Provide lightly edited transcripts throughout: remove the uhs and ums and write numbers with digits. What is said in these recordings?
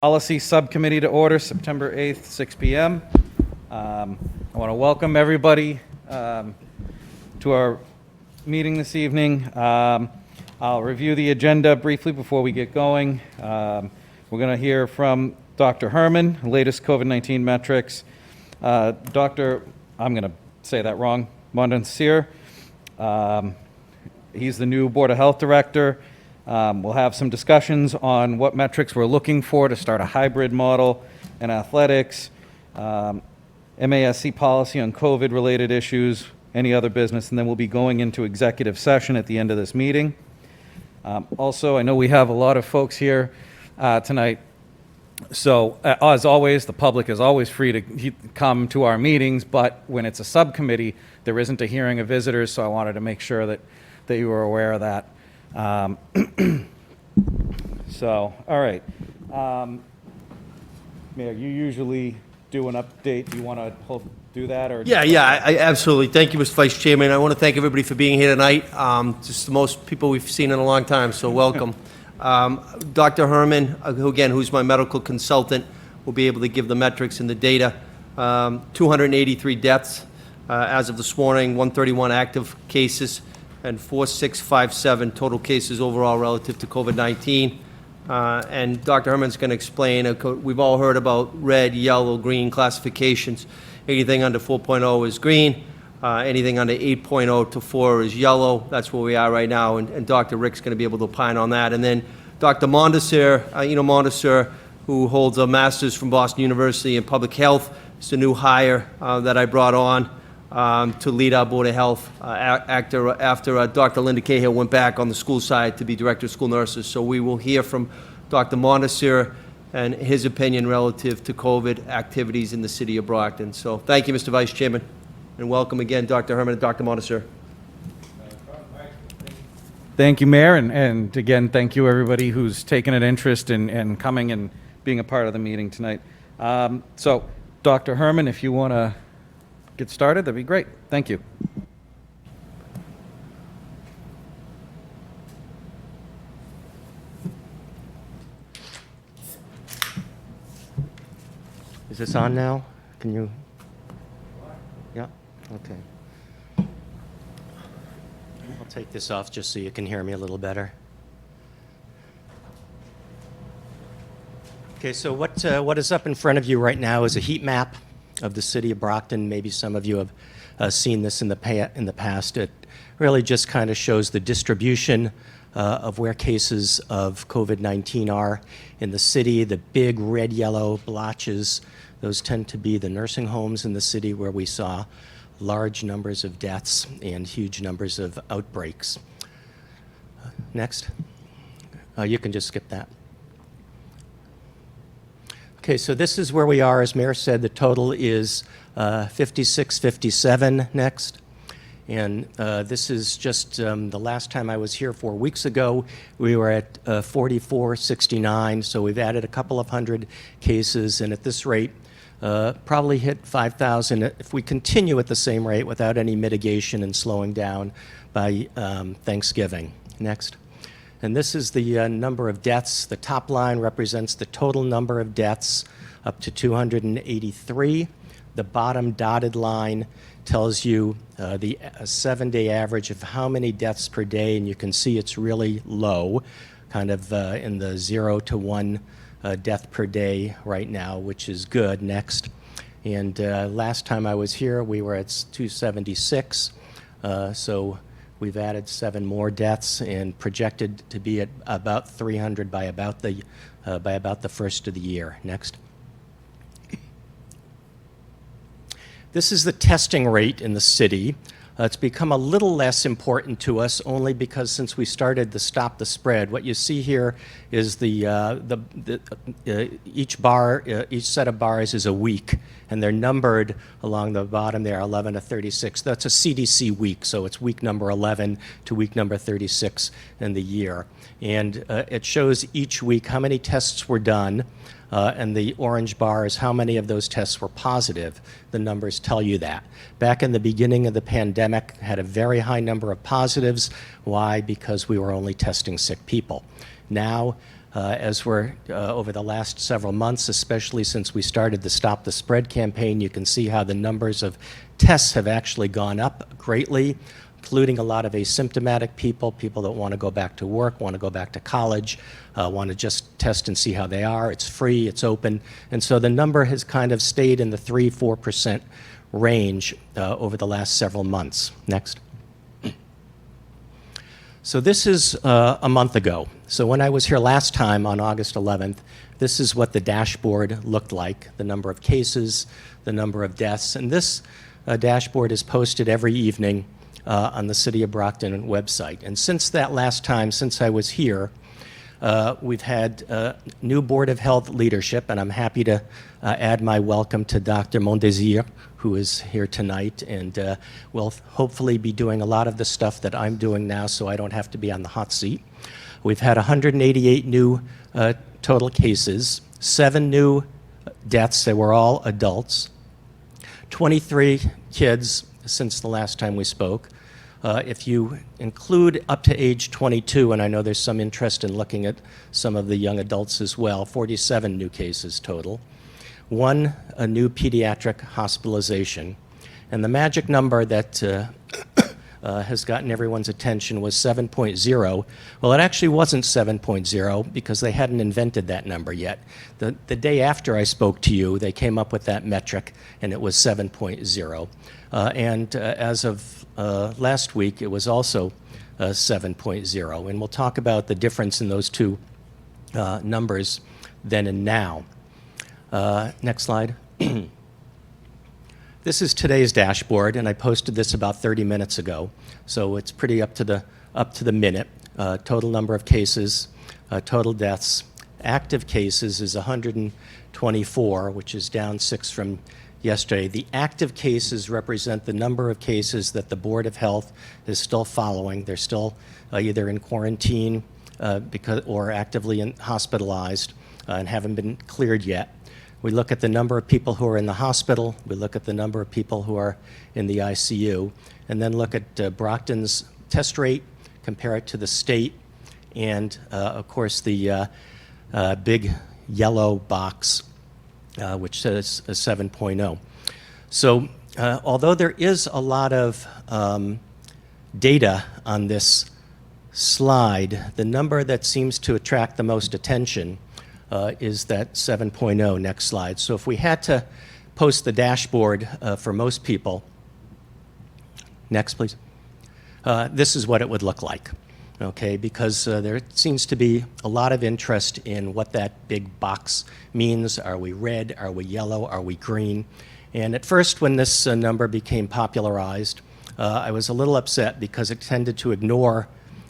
Policy Subcommittee to order, September 8th, 6 p.m. I want to welcome everybody to our meeting this evening. I'll review the agenda briefly before we get going. We're going to hear from Dr. Herman, latest COVID-19 metrics. I'm going to say that wrong, Mondansir. He's the new Board of Health Director. We'll have some discussions on what metrics we're looking for to start a hybrid model in athletics, MASC policy on COVID-related issues, any other business, and then we'll be going into executive session at the end of this meeting. Also, I know we have a lot of folks here tonight, so as always, the public is always free to come to our meetings, but when it's a subcommittee, there isn't a hearing of visitors, so I wanted to make sure that you were aware of that. So, all right. Mayor, you usually do an update. Do you want to do that? Or I absolutely. Thank you, Mr. Vice Chairman. I want to thank everybody for being here tonight. Just the most people we've seen in a long time, so welcome. Dr. Herman, who's my medical consultant, will be able to give the metrics and the data. 283 deaths as of this morning, 131 active cases, and 4,657 total cases overall relative to COVID-19. And Dr. Herman's going to explain, we've all heard about red, yellow, green classifications. Anything under 4.0 is green. Anything under 8.0 to 4 is yellow. That's where we are right now, and Dr. Rick's going to be able to opine on that. And then Dr. Mondesir, Mondesir, who holds a master's from Boston University in public health, is the new hire that I brought on to lead our Board of Health after Dr. Linda Cahill went back on the school side to be Director of School Nurses. So we will hear from Dr. Mondesir and his opinion relative to COVID activities in the city of Brockton. So thank you, Mr. Vice Chairman, and welcome again, Dr. Herman and Dr. Mondesir. Thank you, Mayor, and again, thank you everybody who's taken an interest in coming and being a part of the meeting tonight. So, Dr. Herman, if you want to get started, that'd be great. Thank you. Is this on now? Can you? Yeah, okay. I'll take this off just so you can hear me a little better. Okay, so what is up in front of you right now is a heat map of the city of Brockton. Maybe some of you have seen this in the past. It really just kind of shows the distribution of where cases of COVID-19 are in the city. The big red, yellow blotches, those tend to be the nursing homes in the city where we saw large numbers of deaths and huge numbers of outbreaks. Next. You can just skip that. Okay, so this is where we are. As Mayor said, the total is 5657 next. And this is just the last time I was here 4 weeks ago, we were at 4469. So we've added a couple of hundred cases, and at this rate, probably hit 5,000 if we continue at the same rate without any mitigation and slowing down by Thanksgiving. Next. And this is the number of deaths. The top line represents the total number of deaths, up to 283. The bottom dotted line tells you the 7-day average of how many deaths per day, and you can see it's really low, kind of in the 0 to 1 death per day right now, which is good. Next. And last time I was here, we were at 276. So we've added 7 more deaths and projected to be at about 300 by about the first of the year. Next. This is the testing rate in the city. It's become a little less important to us only because since we started the Stop the Spread, what you see here is each set of bars is a week, and they're numbered along the bottom there, 11 to 36. That's a CDC week, so it's week number 11 to week number 36 in the year. And it shows each week how many tests were done, and the orange bar is how many of those tests were positive. The numbers tell you that. Back in the beginning of the pandemic, had a very high number of positives. Why? Because we were only testing sick people. Now, As we're over the last several months, especially since we started the Stop the Spread campaign, you can see how the numbers of tests have actually gone up greatly, including a lot of asymptomatic people, people that want to go back to work, want to go back to college, want to just test and see how they are. It's free, it's open, and so the number has kind of stayed in the 3-4% range over the last several months. Next. So this is a month ago. So when I was here last time on August 11th, this is what the dashboard looked like, the number of cases, the number of deaths. And this dashboard is posted every evening on the City of Brockton website. And since that last time, since I was here, we've had new Board of Health leadership, and I'm happy to add my welcome to Dr. Mondesir, who is here tonight, and will hopefully be doing a lot of the stuff that I'm doing now, so I don't have to be on the hot seat. We've had 188 new total cases, 7 new deaths. They were all adults, 23 kids since the last time we spoke. If you include up to age 22, and I know there's some interest in looking at some of the young adults as well, 47 new cases total. 1 a new pediatric hospitalization. And the magic number that has gotten everyone's attention was 7.0. Well, it actually wasn't 7.0 because they hadn't invented that number yet. The day after I spoke to you, they came up with that metric, and it was 7.0. And as of last week, it was also 7.0. And we'll talk about the difference in those two numbers then and now. Next slide. This is today's dashboard, and I posted this about 30 minutes ago, so it's pretty up to the minute. Total number of cases, total deaths. Active cases is 124, which is down 6 from yesterday. The active cases represent the number of cases that the Board of Health is still following. They're still either in quarantine or actively hospitalized and haven't been cleared yet. We look at the number of people who are in the hospital, we look at the number of people who are in the ICU, and then look at Brockton's test rate, compare it to the state, and of course the big yellow box, which says 7.0. So although there is a lot of data on this slide, the number that seems to attract the most attention is that 7.0. Next slide. So if we had to post the dashboard for most people, next please, this is what it would look like, okay, because there seems to be a lot of interest in what that big box means. Are we red? Are we yellow? Are we green? And at first, when this number became popularized, I was a little upset because it tended to ignore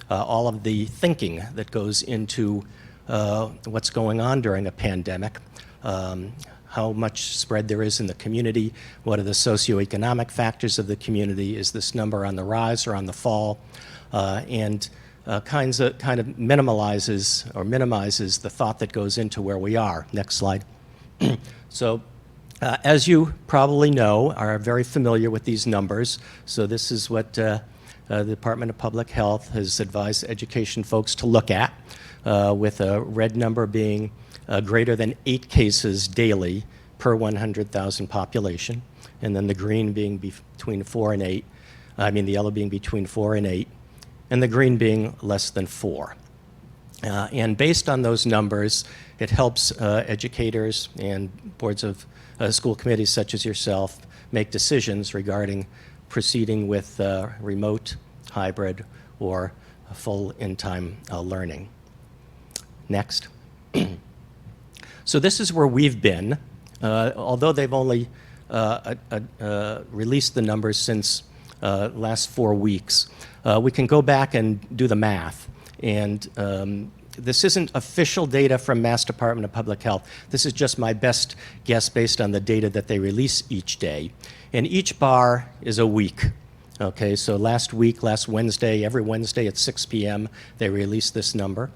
all of the thinking that goes into what's going on during a pandemic, how much spread there is in the community, what are the socioeconomic factors of the community, is this number on the rise or on the fall, and kind of minimizes the thought that goes into where we are. Next slide. So as you probably know, are very familiar with these numbers, so this is what the Department of Public Health has advised education folks to look at, with a red number being greater than 8 cases daily per 100,000 population, and then the green being between 4 and 8, the yellow being between 4 and 8, and the green being less than 4. And based on those numbers, it helps educators and boards of school committees such as yourself make decisions regarding proceeding with remote, hybrid, or full in-time learning. Next. So this is where we've been. Although they've only released the numbers since last 4 weeks, we can go back and do the math. And this isn't official data from Mass Department of Public Health. This is just my best guess based on the data that they release each day. And each bar is a week. Okay, so last Wednesday, every Wednesday at 6 p.m., they released this number.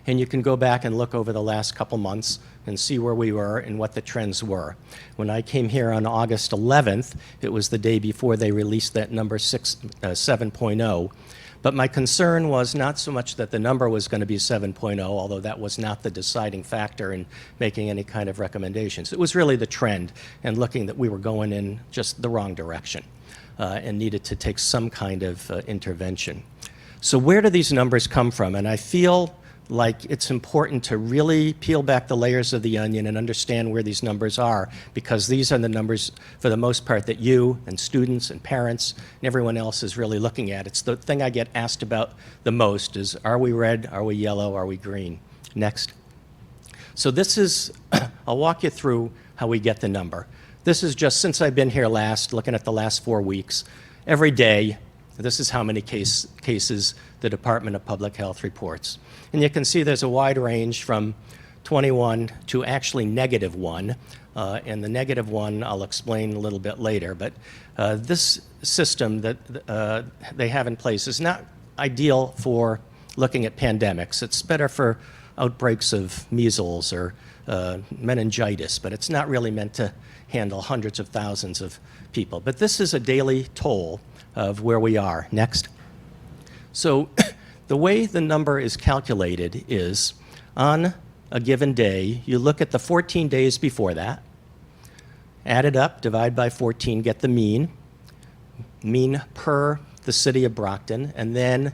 And you can go back and look over the last couple months and see where we were and what the trends were. When I came here on August 11th, it was the day before they released that number 7.0. But my concern was not so much that the number was going to be 7.0, although that was not the deciding factor in making any kind of recommendations. It was really the trend and looking that we were going in just the wrong direction and needed to take some kind of intervention. So where do these numbers come from? And I feel like it's important to really peel back the layers of the onion and understand where these numbers are, because these are the numbers, for the most part, that you and students and parents and everyone else is really looking at. It's the thing I get asked about the most is, are we red, are we yellow, are we green? Next. So this is, I'll walk you through how we get the number. This is just since I've been here last, looking at the last 4 weeks. Every day, this is how many cases the Department of Public Health reports. And you can see there's a wide range from 21 to actually -1. And the -1 I'll explain a little bit later. But this system that they have in place is not ideal for looking at pandemics. It's better for outbreaks of measles or meningitis, but it's not really meant to handle hundreds of thousands of people. But this is a daily toll of where we are. Next. So the way the number is calculated is on a given day, you look at the 14 days before that, add it up, divide by 14, get the mean per the city of Brockton, and then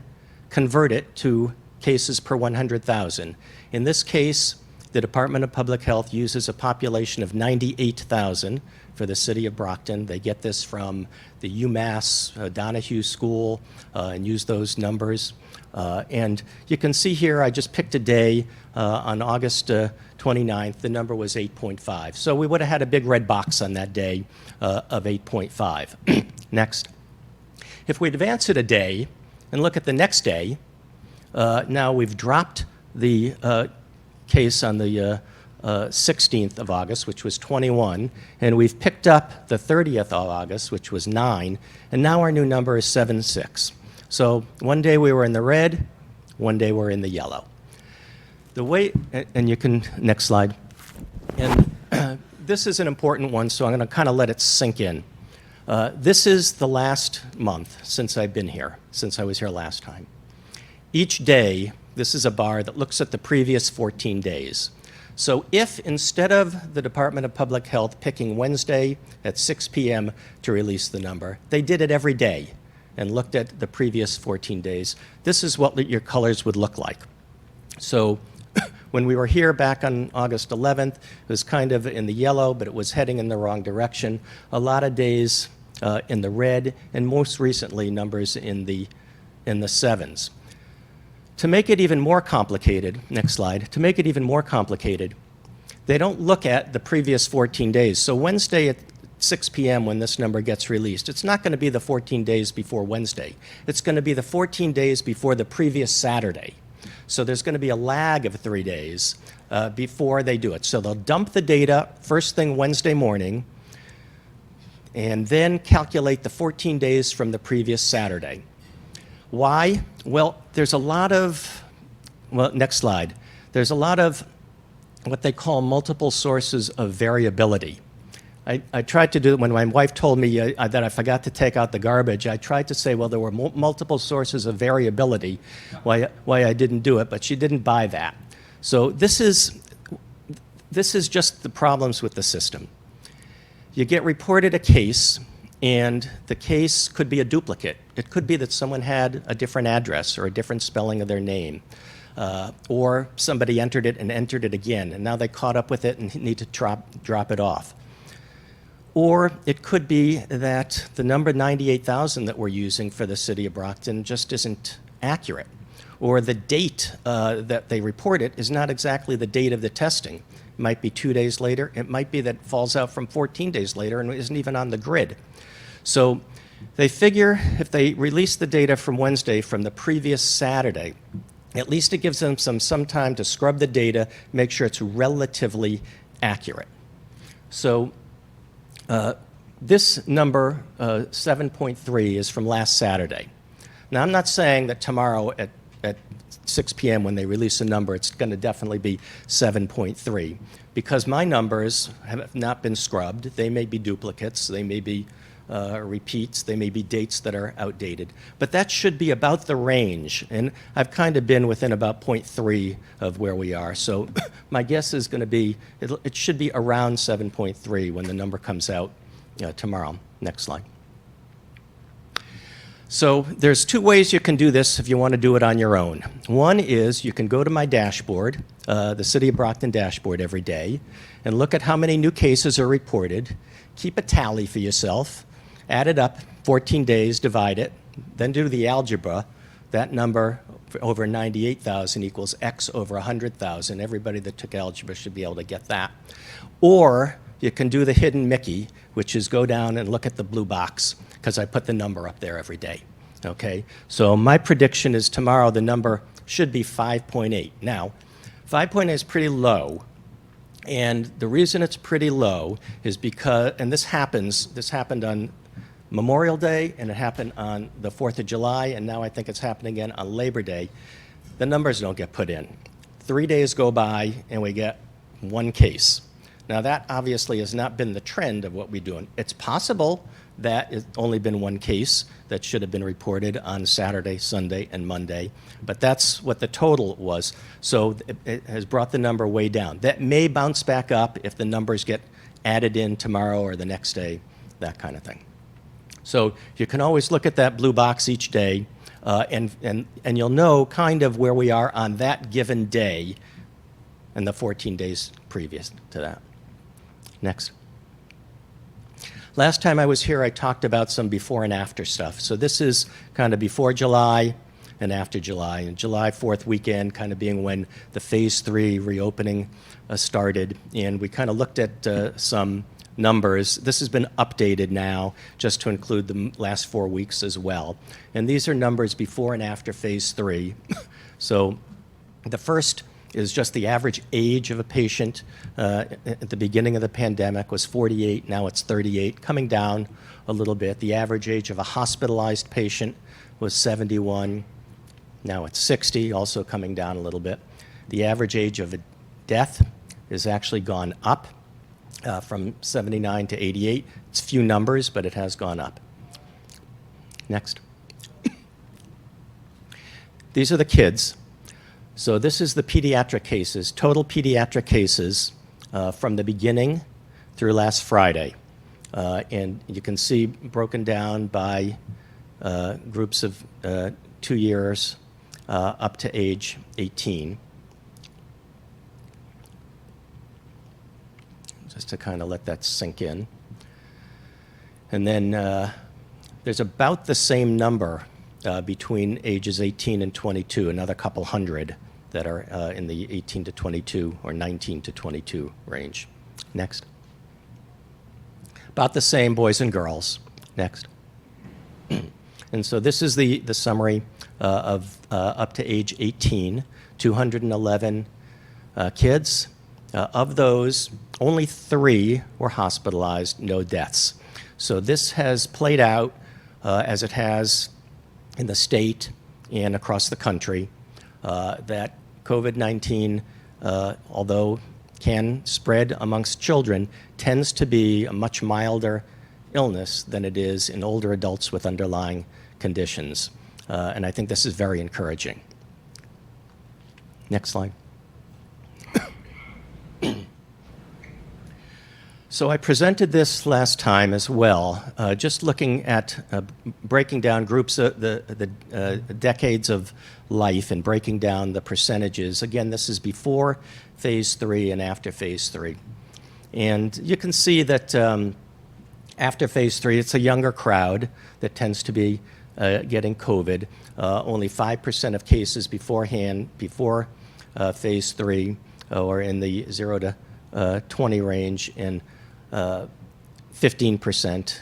convert it to cases per 100,000. In this case, the Department of Public Health uses a population of 98,000 for the city of Brockton. They get this from the UMass Donahue School and use those numbers. And you can see here, I just picked a day on August 29th, the number was 8.5. So we would have had a big red box on that day of 8.5. Next. If we advance it a day and look at the next day, now we've dropped the case on the 16th of August, which was 21, and we've picked up the 30th of August, which was 9, and now our new number is 7.6. So one day we were in the red, one day we're in the yellow. The way, and you can, next slide. And this is an important one, so I'm going to kind of let it sink in. This is the last month since I've been here, since I was here last time. Each day, this is a bar that looks at the previous 14 days. So if instead of the Department of Public Health picking Wednesday at 6 p.m. to release the number, they did it every day and looked at the previous 14 days, this is what your colors would look like. So when we were here back on August 11th, it was kind of in the yellow, but it was heading in the wrong direction. A lot of days in the red, and most recently numbers in the sevens. To make it even more complicated, next slide, to make it even more complicated, they don't look at the previous 14 days. So Wednesday at 6 p.m. when this number gets released, it's not going to be the 14 days before Wednesday. It's going to be the 14 days before the previous Saturday. So there's going to be a lag of 3 days before they do it. So they'll dump the data first thing Wednesday morning and then calculate the 14 days from the previous Saturday. Why? Well, there's a lot of, well, next slide. There's a lot of what they call multiple sources of variability. I tried to do it when my wife told me that I forgot to take out the garbage. I tried to say, well, there were multiple sources of variability, why I didn't do it, but she didn't buy that. So this is just the problems with the system. You get reported a case, and the case could be a duplicate. It could be that someone had a different address or a different spelling of their name, or somebody entered it and entered it again, and now they caught up with it and need to drop it off. Or it could be that the number 98,000 that we're using for the city of Brockton just isn't accurate, or the date that they report it is not exactly the date of the testing. It might be 2 days later. It might be that it falls out from 14 days later and isn't even on the grid. So they figure if they release the data from Wednesday from the previous Saturday, at least it gives them some time to scrub the data, make sure it's relatively accurate. So this number, 7.3, is from last Saturday. Now, I'm not saying that tomorrow at 6 p.m. when they release a number, it's going to definitely be 7.3, because my numbers have not been scrubbed. They may be duplicates. They may be repeats. They may be dates that are outdated. But that should be about the range. And I've kind of been within about 0.3 of where we are. So my guess is going to be, it should be around 7.3 when the number comes out tomorrow. Next slide. So there's two ways you can do this if you want to do it on your own. One is you can go to my dashboard, the City of Brockton dashboard every day, and look at how many new cases are reported. Keep a tally for yourself, add it up, 14 days, divide it, then do the algebra. That number for over 98,000 equals X over 100,000. Everybody that took algebra should be able to get that. Or you can do the hidden Mickey, which is go down and look at the blue box, because I put the number up there every day. Okay? So my prediction is tomorrow the number should be 5.8. Now, 5.8 is pretty low. And the reason it's pretty low is because, and this happened on Memorial Day, and it happened on the 4th of July, and now I think it's happening again on Labor Day. The numbers don't get put in. 3 days go by, and we get one case. Now, that obviously has not been the trend of what we're doing. It's possible that it's only been one case that should have been reported on Saturday, Sunday, and Monday, but that's what the total was. So it has brought the number way down. That may bounce back up if the numbers get added in tomorrow or the next day, that kind of thing. So you can always look at that blue box each day, and you'll know kind of where we are on that given day and the 14 days previous to that. Next. Last time I was here, I talked about some before and after stuff. So this is kind of before July and after July. And July 4th weekend kind of being when the phase 3 reopening started. And we kind of looked at some numbers. This has been updated now just to include the last 4 weeks as well. And these are numbers before and after phase 3. So the first is just the average age of a patient at the beginning of the pandemic was 48, now it's 38, coming down a little bit. The average age of a hospitalized patient was 71, now it's 60, also coming down a little bit. The average age of a death has actually gone up from 79 to 88. It's few numbers, but it has gone up. Next. These are the kids. So this is the pediatric cases, total pediatric cases from the beginning through last Friday. And you can see broken down by groups of 2 years up to age 18. Just to kind of let that sink in. And then there's about the same number between ages 18 and 22, another couple hundred that are in the 18 to 22 or 19 to 22 range. Next. About the same boys and girls. Next. And so this is the summary of up to age 18, 211 kids. Of those, only 3 were hospitalized, no deaths. So this has played out as it has in the state and across the country, that COVID-19, although can spread amongst children, tends to be a much milder illness than it is in older adults with underlying conditions. And I think this is very encouraging. Next slide. So I presented this last time as well, just looking at breaking down groups of the decades of life and breaking down the percentages. Again, this is before phase 3 and after phase 3. And you can see that after phase 3, it's a younger crowd that tends to be getting COVID. Only 5% of cases before phase 3 or in the 0 to 20 range, and 15%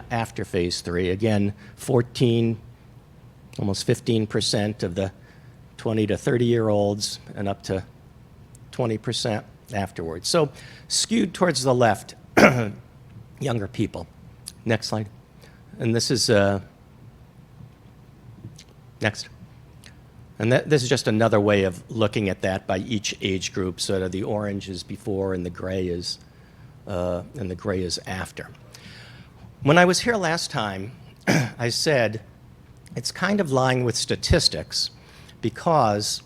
after phase 3. Again, almost 15% of the 20 to 30-year-olds and up to 20% afterwards. So skewed towards the left, younger people. Next slide. And this is, next. And this is just another way of looking at that by each age group. So the orange is before and the gray is after. When I was here last time, I said it's kind of lying with statistics because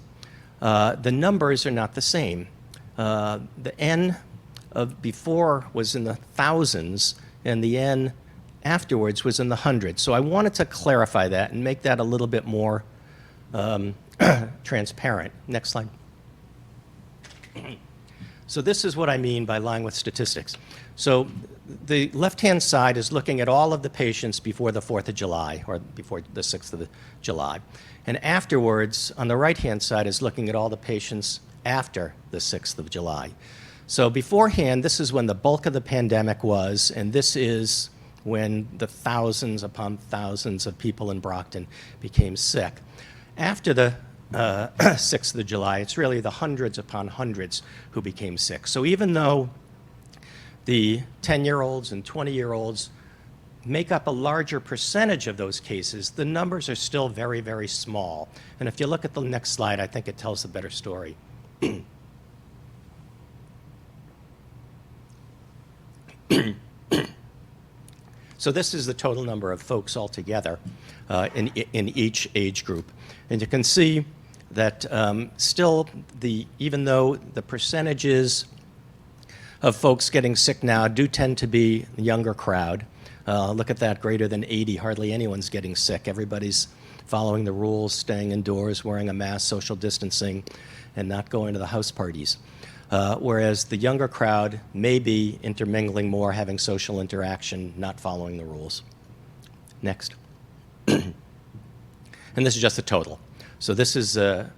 the numbers are not the same. The N of before was in the thousands, and the N afterwards was in the hundreds. So I wanted to clarify that and make that a little bit more transparent. Next slide. So this is what I mean by lying with statistics. So the left-hand side is looking at all of the patients before the 4th of July, or before the 6th of July. And afterwards, on the right-hand side, is looking at all the patients after the 6th of July. So beforehand, this is when the bulk of the pandemic was, and this is when the thousands upon thousands of people in Brockton became sick. After the 6th of July, it's really the hundreds upon hundreds who became sick. So even though the 10-year-olds and 20-year-olds make up a larger percentage of those cases, the numbers are still very, very small. And if you look at the next slide, I think it tells a better story. So this is the total number of folks altogether in each age group. And you can see that still, even though the percentages of folks getting sick now do tend to be the younger crowd. Look at that, greater than 80, hardly anyone's getting sick. Everybody's following the rules, staying indoors, wearing a mask, social distancing, and not going to the house parties. Whereas the younger crowd may be intermingling more, having social interaction, not following the rules. Next. And this is just the total. So this is the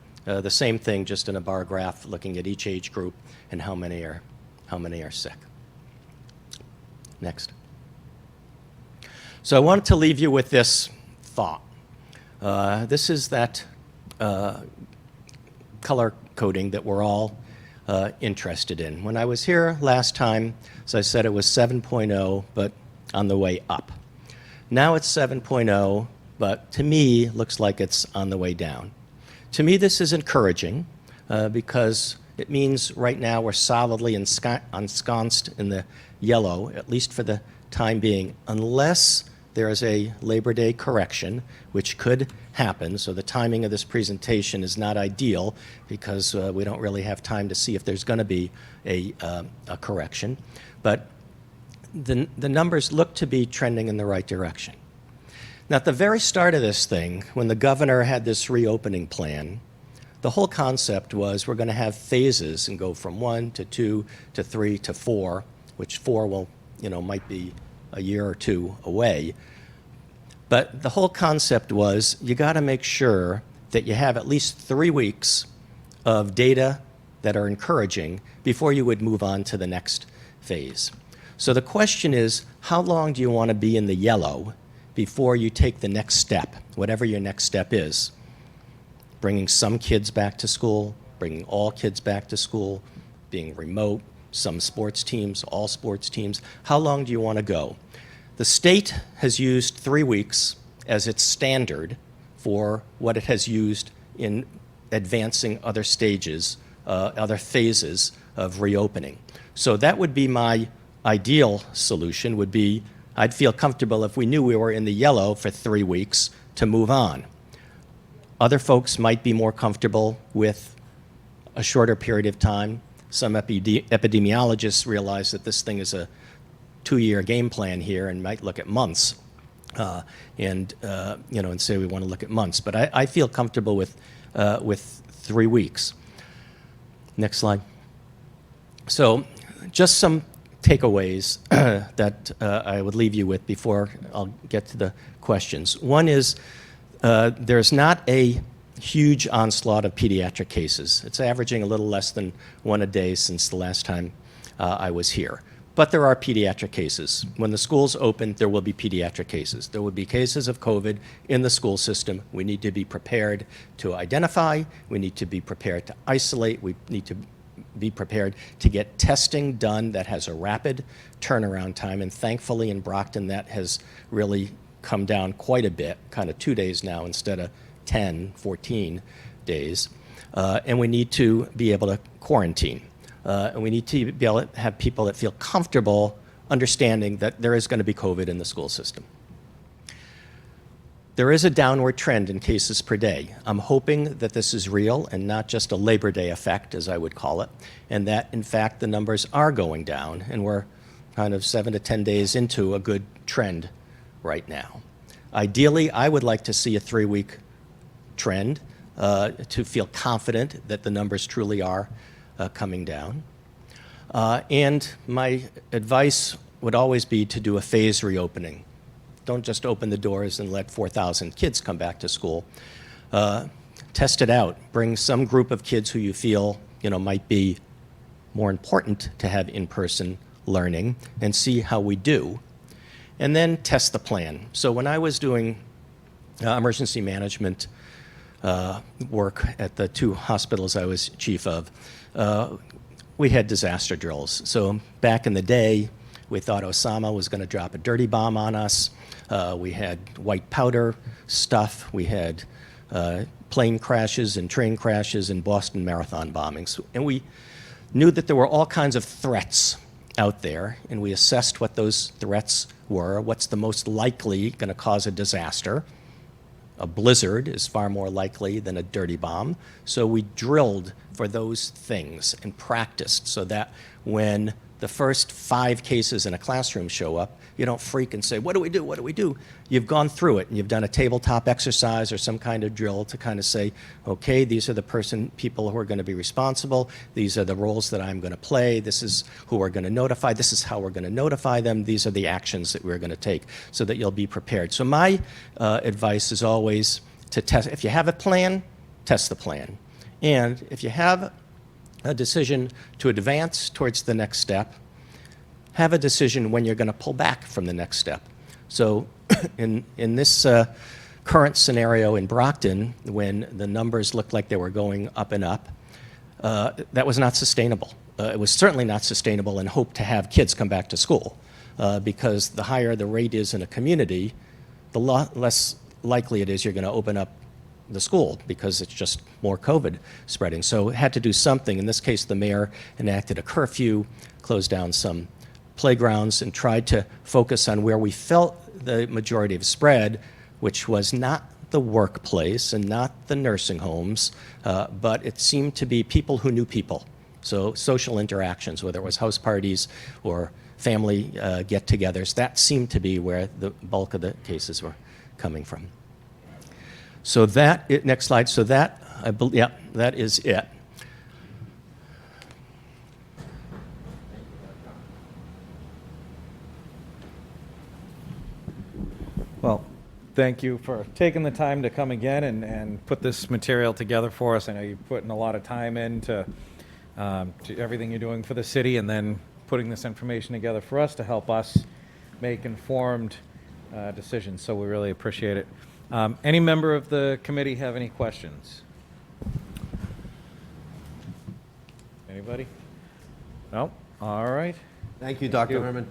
same thing, just in a bar graph, looking at each age group and how many are sick. Next. So I wanted to leave you with this thought. This is that color coding that we're all interested in. When I was here last time, as I said, it was 7.0, but on the way up. Now it's 7.0, but to me, looks like it's on the way down. To me, this is encouraging because it means right now we're solidly ensconced in the yellow, at least for the time being, unless there is a Labor Day correction, which could happen. So the timing of this presentation is not ideal because we don't really have time to see if there's going to be a correction. But the numbers look to be trending in the right direction. Now, at the very start of this thing, when the governor had this reopening plan, the whole concept was we're going to have phases and go from 1 to 2 to 3 to 4, which 4 will, might be a year or two away. But the whole concept was you got to make sure that you have at least 3 weeks of data that are encouraging before you would move on to the next phase. So the question is, how long do you want to be in the yellow before you take the next step, whatever your next step is? Bringing some kids back to school, bringing all kids back to school, being remote, some sports teams, all sports teams. How long do you want to go? The state has used 3 weeks as its standard for what it has used in advancing other stages, other phases of reopening. So that would be my ideal solution, would be I'd feel comfortable if we knew we were in the yellow for 3 weeks to move on. Other folks might be more comfortable with a shorter period of time. Some epidemiologists realize that this thing is a 2-year game plan here and might look at months and say we want to look at months. But I feel comfortable with 3 weeks. Next slide. So just some takeaways that I would leave you with before I'll get to the questions. One is there's not a huge onslaught of pediatric cases. It's averaging a little less than 1 a day since the last time I was here. But there are pediatric cases. When the schools open, there will be pediatric cases. There will be cases of COVID in the school system. We need to be prepared to identify. We need to be prepared to isolate. We need to be prepared to get testing done that has a rapid turnaround time. And thankfully in Brockton, that has really come down quite a bit, kind of 2 days now instead of 10, 14 days. And we need to be able to quarantine. And we need to be able to have people that feel comfortable understanding that there is going to be COVID in the school system. There is a downward trend in cases per day. I'm hoping that this is real and not just a Labor Day effect, as I would call it, and that, in fact, the numbers are going down, and we're kind of 7 to 10 days into a good trend right now. Ideally, I would like to see a 3-week trend to feel confident that the numbers truly are coming down. And my advice would always be to do a phased reopening. Don't just open the doors and let 4,000 kids come back to school. Test it out. Bring some group of kids who you feel might be more important to have in-person learning and see how we do. And then test the plan. So when I was doing emergency management work at the 2 hospitals I was chief of, we had disaster drills. So back in the day, we thought Osama was going to drop a dirty bomb on us. We had white powder stuff. We had plane crashes and train crashes and Boston Marathon bombings. And we knew that there were all kinds of threats out there, and we assessed what those threats were. What's the most likely going to cause a disaster? A blizzard is far more likely than a dirty bomb. So we drilled for those things and practiced so that when the first 5 cases in a classroom show up, you don't freak and say, what do we do, what do we do? You've gone through it, and you've done a tabletop exercise or some kind of drill to kind of say, okay, these are the people who are going to be responsible, these are the roles that I'm going to play, this is who we're going to notify, this is how we're going to notify them, these are the actions that we're going to take, so that you'll be prepared. So my advice is always to test. If you have a plan, test the plan. And if you have a decision to advance towards the next step, have a decision when you're going to pull back from the next step. So in this current scenario in Brockton, when the numbers looked like they were going up and up, that was not sustainable. It was certainly not sustainable and hope to have kids come back to school, because the higher the rate is in a community, the less likely it is you're going to open up the school because it's just more COVID spreading. So it had to do something. In this case, the mayor enacted a curfew, closed down some playgrounds, and tried to focus on where we felt the majority of spread, which was not the workplace and not the nursing homes, but it seemed to be people who knew people. So social interactions, whether it was house parties or family get-togethers, that seemed to be where the bulk of the cases were coming from. So next slide. So that is it. Well, thank you for taking the time to come again and put this material together for us. I know you're putting a lot of time into to everything you're doing for the city, and then putting this information together for us to help us make informed decisions. So we really appreciate it. Any member of the committee have any questions? Anybody? No? All right. Thank you, Dr. you. Herman.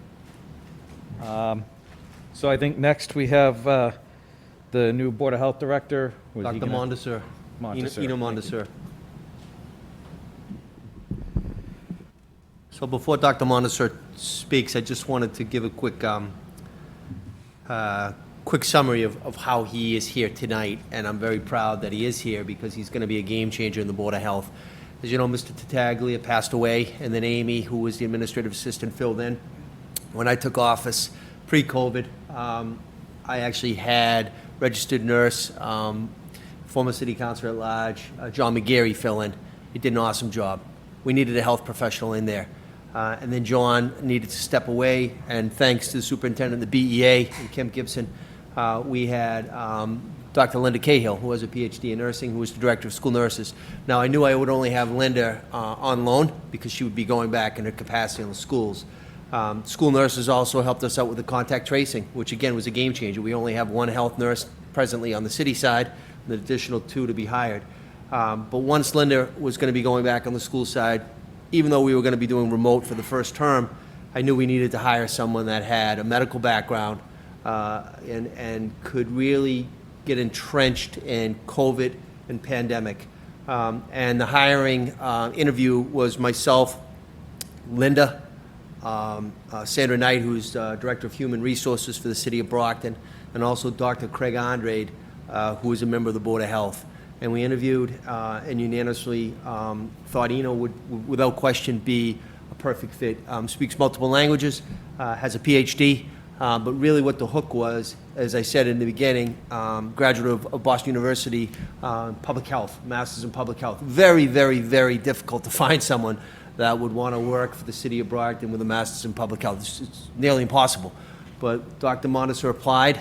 So I think next we have the new Board of Health Director. Was he Dr. gonna- Mondesir. Mondesir. Eno Mondesir. So before Dr. Mondesir speaks, I just wanted to give a quick summary of how he is here tonight, and I'm very proud that he is here because he's going to be a game changer in the Board of Health. As you know, Mr. Tattaglia passed away, and then Amy, who was the administrative assistant, filled in. When I took office pre-COVID, I actually had registered nurse, former city councilor at large, John McGarry, fill in. He did an awesome job. We needed a health professional in there. And then John needed to step away, and thanks to the superintendent of the BEA and Kim Gibson, we had Dr. Linda Cahill, who has a PhD in nursing, who was the director of school nurses. Now, I knew I would only have Linda on loan because she would be going back in her capacity on the schools. School nurses also helped us out with the contact tracing, which again was a game changer. We only have 1 health nurse presently on the city side, and an additional 2 to be hired. But once Linda was going to be going back on the school side, even though we were going to be doing remote for the first term, I knew we needed to hire someone that had a medical background and could really get entrenched in COVID and pandemic. And the hiring interview was myself, Linda, Sandra Knight, who's Director of Human Resources for the City of Brockton, and also Dr. Craig Andrade, who is a member of the Board of Health. And we interviewed and unanimously thought Eno would, without question, be a perfect fit. Speaks multiple languages, has a PhD, but really what the hook was, as I said in the beginning, graduate of Boston University, public health, master's in public health. Very, very, very difficult to find someone that would want to work for the city of Brockton with a master's in public health. It's nearly impossible. But Dr. Montesor applied.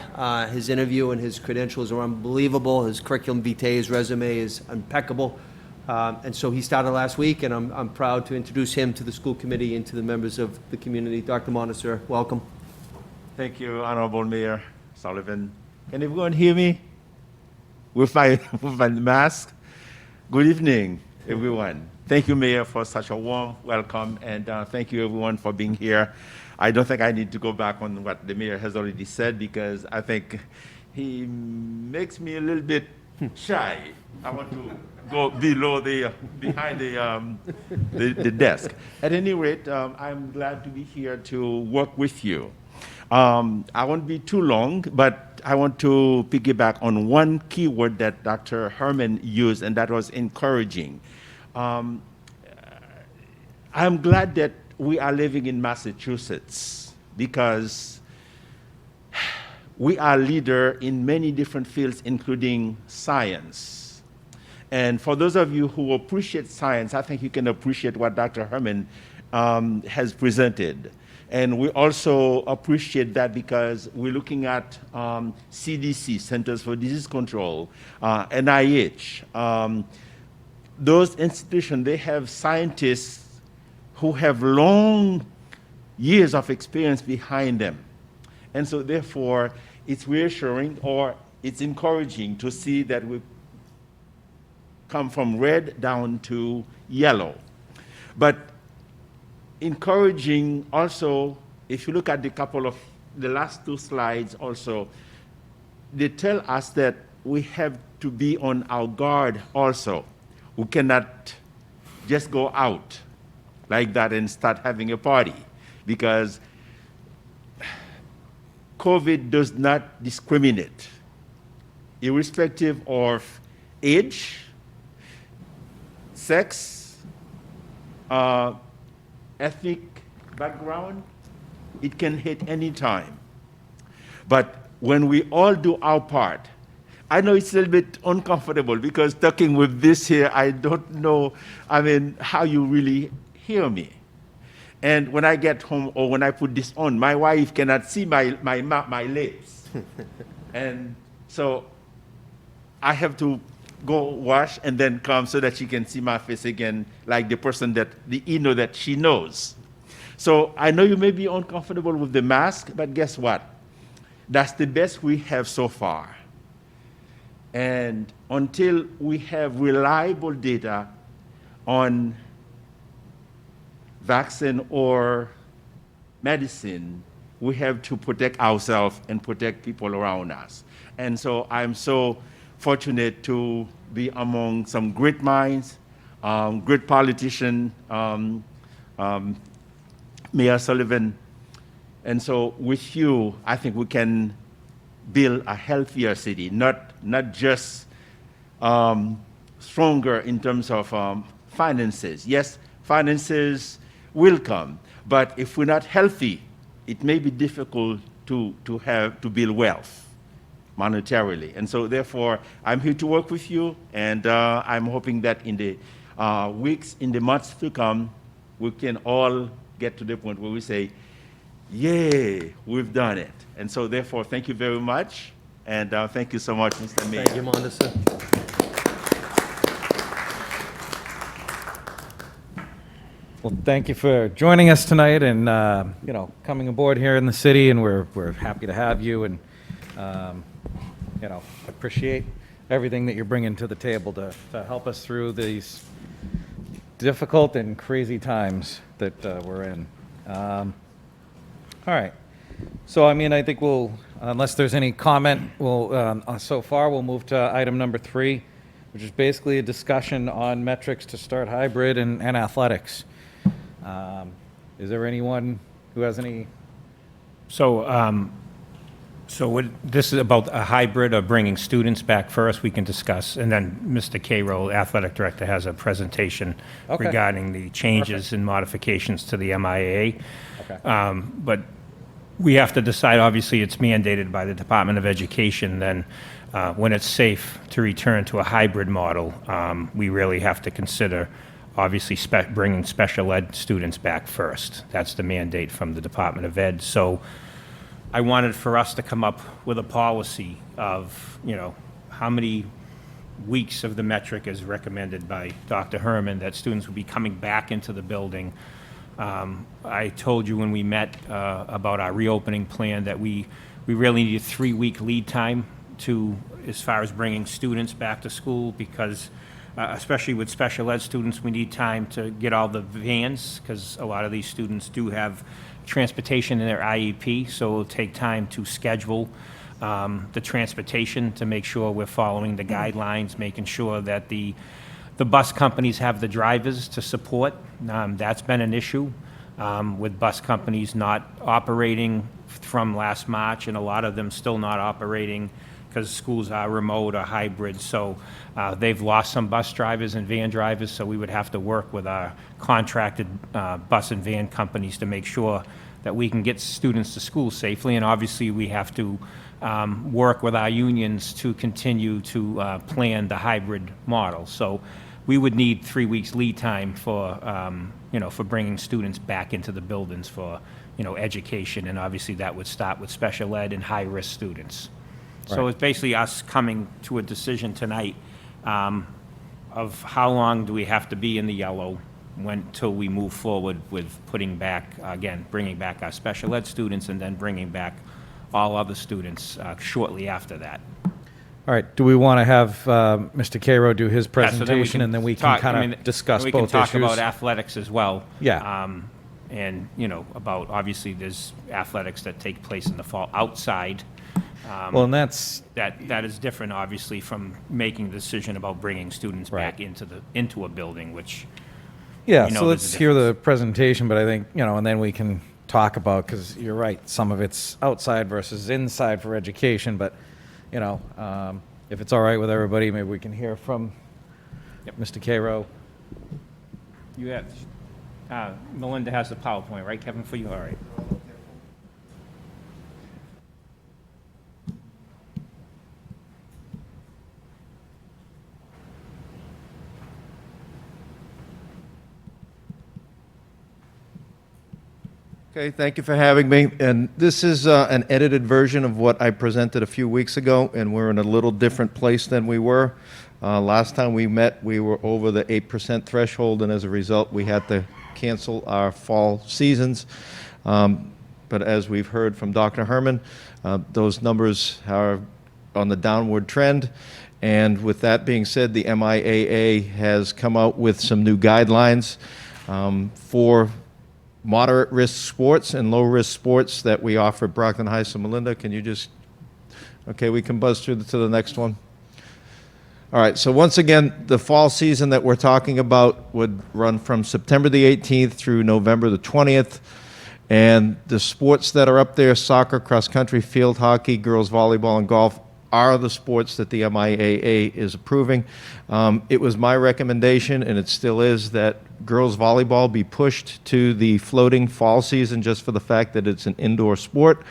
His interview and his credentials are unbelievable. His curriculum vitae, his resume is impeccable. And so he started last week, and I'm proud to introduce him to the school committee and to the members of the community. Dr. Montesor, welcome. Thank you, Honorable Mayor Sullivan. Can everyone hear me with my mask? Good evening, everyone. Thank you, Mayor, for such a warm welcome, and thank you, everyone, for being here. I don't think I need to go back on what the Mayor has already said, because I think he makes me a little bit shy. I want to go behind the desk. At any rate, I'm glad to be here to work with you. I won't be too long, but I want to piggyback on one key word that Dr. Herman used, and that was encouraging. I'm glad that we are living in Massachusetts, because we are leader in many different fields, including science. And for those of you who appreciate science, I think you can appreciate what Dr. Herman has presented. And we also appreciate that because we're looking at CDC, Centers for Disease Control, NIH. Those institutions, they have scientists who have long years of experience behind them. And so therefore, it's reassuring, or it's encouraging to see that we come from red down to yellow. But encouraging also, if you look at the last two slides also, they tell us that we have to be on our guard also. We cannot just go out like that and start having a party, because COVID does not discriminate, irrespective of age, sex, ethnic background. It can hit any time. But when we all do our part, I know it's a little bit uncomfortable, because talking with this here, I don't know, how you really hear me. And when I get home, or when I put this on, my wife cannot see my lips. And so I have to go wash and then come so that she can see my face again, like the person that she knows. So I know you may be uncomfortable with the mask, but guess what? That's the best we have so far. And until we have reliable data on vaccine or medicine, we have to protect ourselves and protect people around us. And so I'm so fortunate to be among some great minds, great politicians, Mayor Sullivan. And so with you, I think we can build a healthier city, not just stronger in terms of finances. Yes, finances will come, but if we're not healthy, it may be difficult to build wealth monetarily. And so therefore, I'm here to work with you, and I'm hoping that in the weeks, in the months to come, we can all get to the point where we say, yay, we've done it. And so therefore, thank you very much, and thank you so much, Mr. Mayor. Thank you, Montesor. Well, thank you for joining us tonight and, coming aboard here in the city, and we're happy to have you, and, appreciate everything that you're bringing to the table to help us through these difficult and crazy times that we're in. All right. So, I think we'll, unless there's any comment, so far we'll move to item number 3, which is basically a discussion on metrics to start hybrid and athletics. Is there anyone who has any? So, this is about a hybrid of bringing students back first, we can discuss, and then Mr. Cairo, Athletic Director, has a presentation Okay. regarding the changes and modifications to the MIAA. Okay. But we have to decide, obviously, it's mandated by the Department of Education, then when it's safe to return to a hybrid model, we really have to consider, obviously, bringing special ed students back first. That's the mandate from the Department of Ed. So I wanted for us to come up with a policy of, how many weeks of the metric is recommended by Dr. Herman that students would be coming back into the building. I told you when we met about our reopening plan that we really need a 3-week lead time as far as bringing students back to school, because especially with special ed students, we need time to get all the vans, because a lot of these students do have transportation in their IEP, so it'll take time to schedule the transportation to make sure we're following the guidelines, making sure that the bus companies have the drivers to support. That's been an issue with bus companies not operating from last March, and a lot of them still not operating because schools are remote or hybrid. So they've lost some bus drivers and van drivers, so we would have to work with our contracted bus and van companies to make sure that we can get students to school safely. And obviously, we have to work with our unions to continue to plan the hybrid model. So we would need 3 weeks lead time for, for bringing students back into the buildings for, education. And obviously, that would start with special ed and high-risk students. So it's basically us coming to a decision tonight of how long do we have to be in the yellow till we move forward with bringing back our special ed students and then bringing back all other students shortly after that. All right, do we want to have Mr. Cairo do his Yeah, so then presentation, and then we can kind of discuss both issues? We can talk about athletics as well. Yeah. And, about, obviously, there's athletics that take place in the fall outside. Well, and that's, That is different, obviously, from making the decision about bringing students back into a building, which, yeah, you know, so there's let's a hear the presentation, but I think, and then we can talk about, because you're right, some of it's outside versus inside for education, but, if it's all right with everybody, maybe we can hear from Mr. Cairo. you have, Melinda has the PowerPoint, right, Kevin, for you? All right. Okay, thank you for having me. And this is an edited version of what I presented a few weeks ago, and we're in a little different place than we were. Last time we met, we were over the 8% threshold, and as a result, we had to cancel our fall seasons. But as we've heard from Dr. Herman, those numbers are on the downward trend. And with that being said, the MIAA has come out with some new guidelines for moderate risk sports and low risk sports that we offer at Brockton High. So Melinda, can you just, okay, we can buzz through to the next one. All right, so once again, the fall season that we're talking about would run from September the 18th through November the 20th. And the sports that are up there, soccer, cross country, field hockey, girls volleyball, and golf, are the sports that the MIAA is approving. It was my recommendation, and it still is, that girls volleyball be pushed to the floating fall season just for the fact that it's an indoor sport.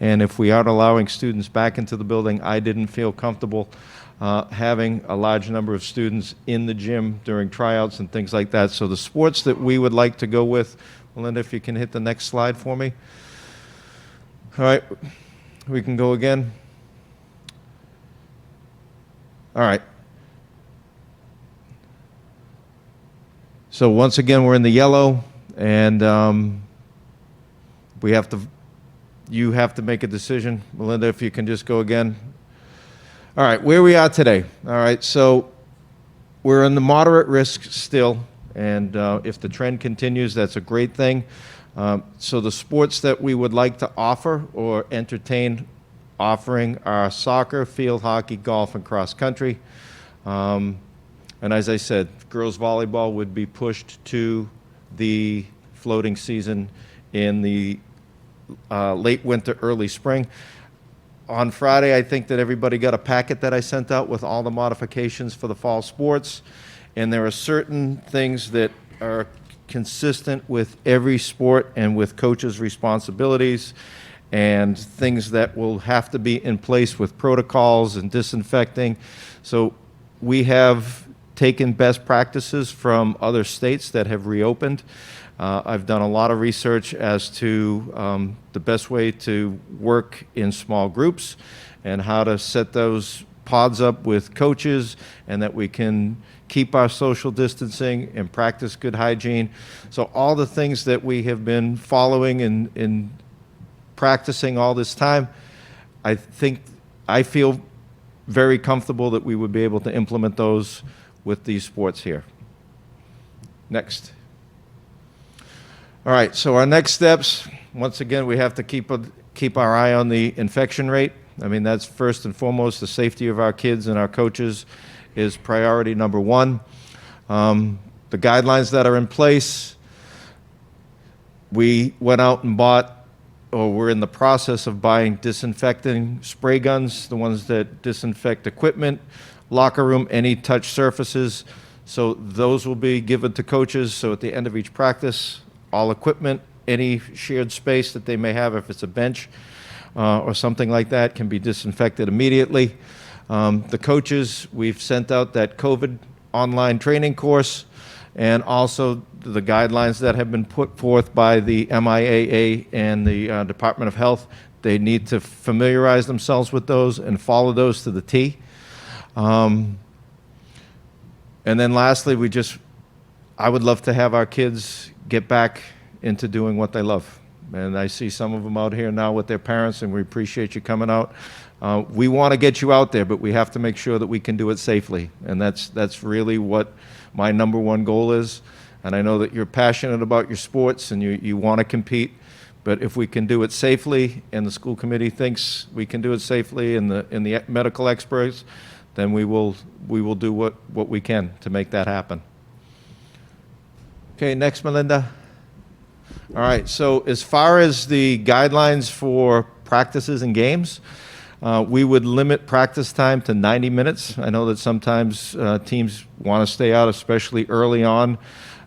And if we aren't allowing students back into the building, I didn't feel comfortable having a large number of students in the gym during tryouts and things like that. So the sports that we would like to go with, Melinda, if you can hit the next slide for me. All right, we can go again. All right. So once again, we're in the yellow, and you have to make a decision. Melinda, if you can just go again. All right, where we are today. All right, so we're in the moderate risk still, and if the trend continues, that's a great thing. So the sports that we would like to offer or entertain offering are soccer, field hockey, golf, and cross country. And as I said, girls volleyball would be pushed to the floating season in the late winter, early spring. On Friday, I think that everybody got a packet that I sent out with all the modifications for the fall sports. And there are certain things that are consistent with every sport and with coaches' responsibilities, and things that will have to be in place with protocols and disinfecting. So we have taken best practices from other states that have reopened. I've done a lot of research as to the best way to work in small groups and how to set those pods up with coaches, and that we can keep our social distancing and practice good hygiene. So all the things that we have been following and practicing all this time, I feel very comfortable that we would be able to implement those with these sports here. Next. All right, so our next steps, once again, we have to keep our eye on the infection rate. I mean, that's first and foremost. The safety of our kids and our coaches is priority number one. The guidelines that are in place, we went out and bought, or we're in the process of buying disinfecting spray guns, the ones that disinfect equipment, locker room, any touch surfaces. So those will be given to coaches. So at the end of each practice, all equipment, any shared space that they may have, if it's a bench or something like that, can be disinfected immediately. The coaches, we've sent out that COVID online training course, and also the guidelines that have been put forth by the MIAA and the Department of Health. They need to familiarize themselves with those and follow those to the T. And then lastly, I would love to have our kids get back into doing what they love. And I see some of them out here now with their parents, and we appreciate you coming out. We want to get you out there, but we have to make sure that we can do it safely. And that's really what my number one goal is. And I know that you're passionate about your sports and you want to compete, but if we can do it safely, and the school committee thinks we can do it safely, and the medical experts, then we will do what we can to make that happen. Okay, next, Melinda. All right, so as far as the guidelines for practices and games, we would limit practice time to 90 minutes. I know that sometimes teams want to stay out, especially early on,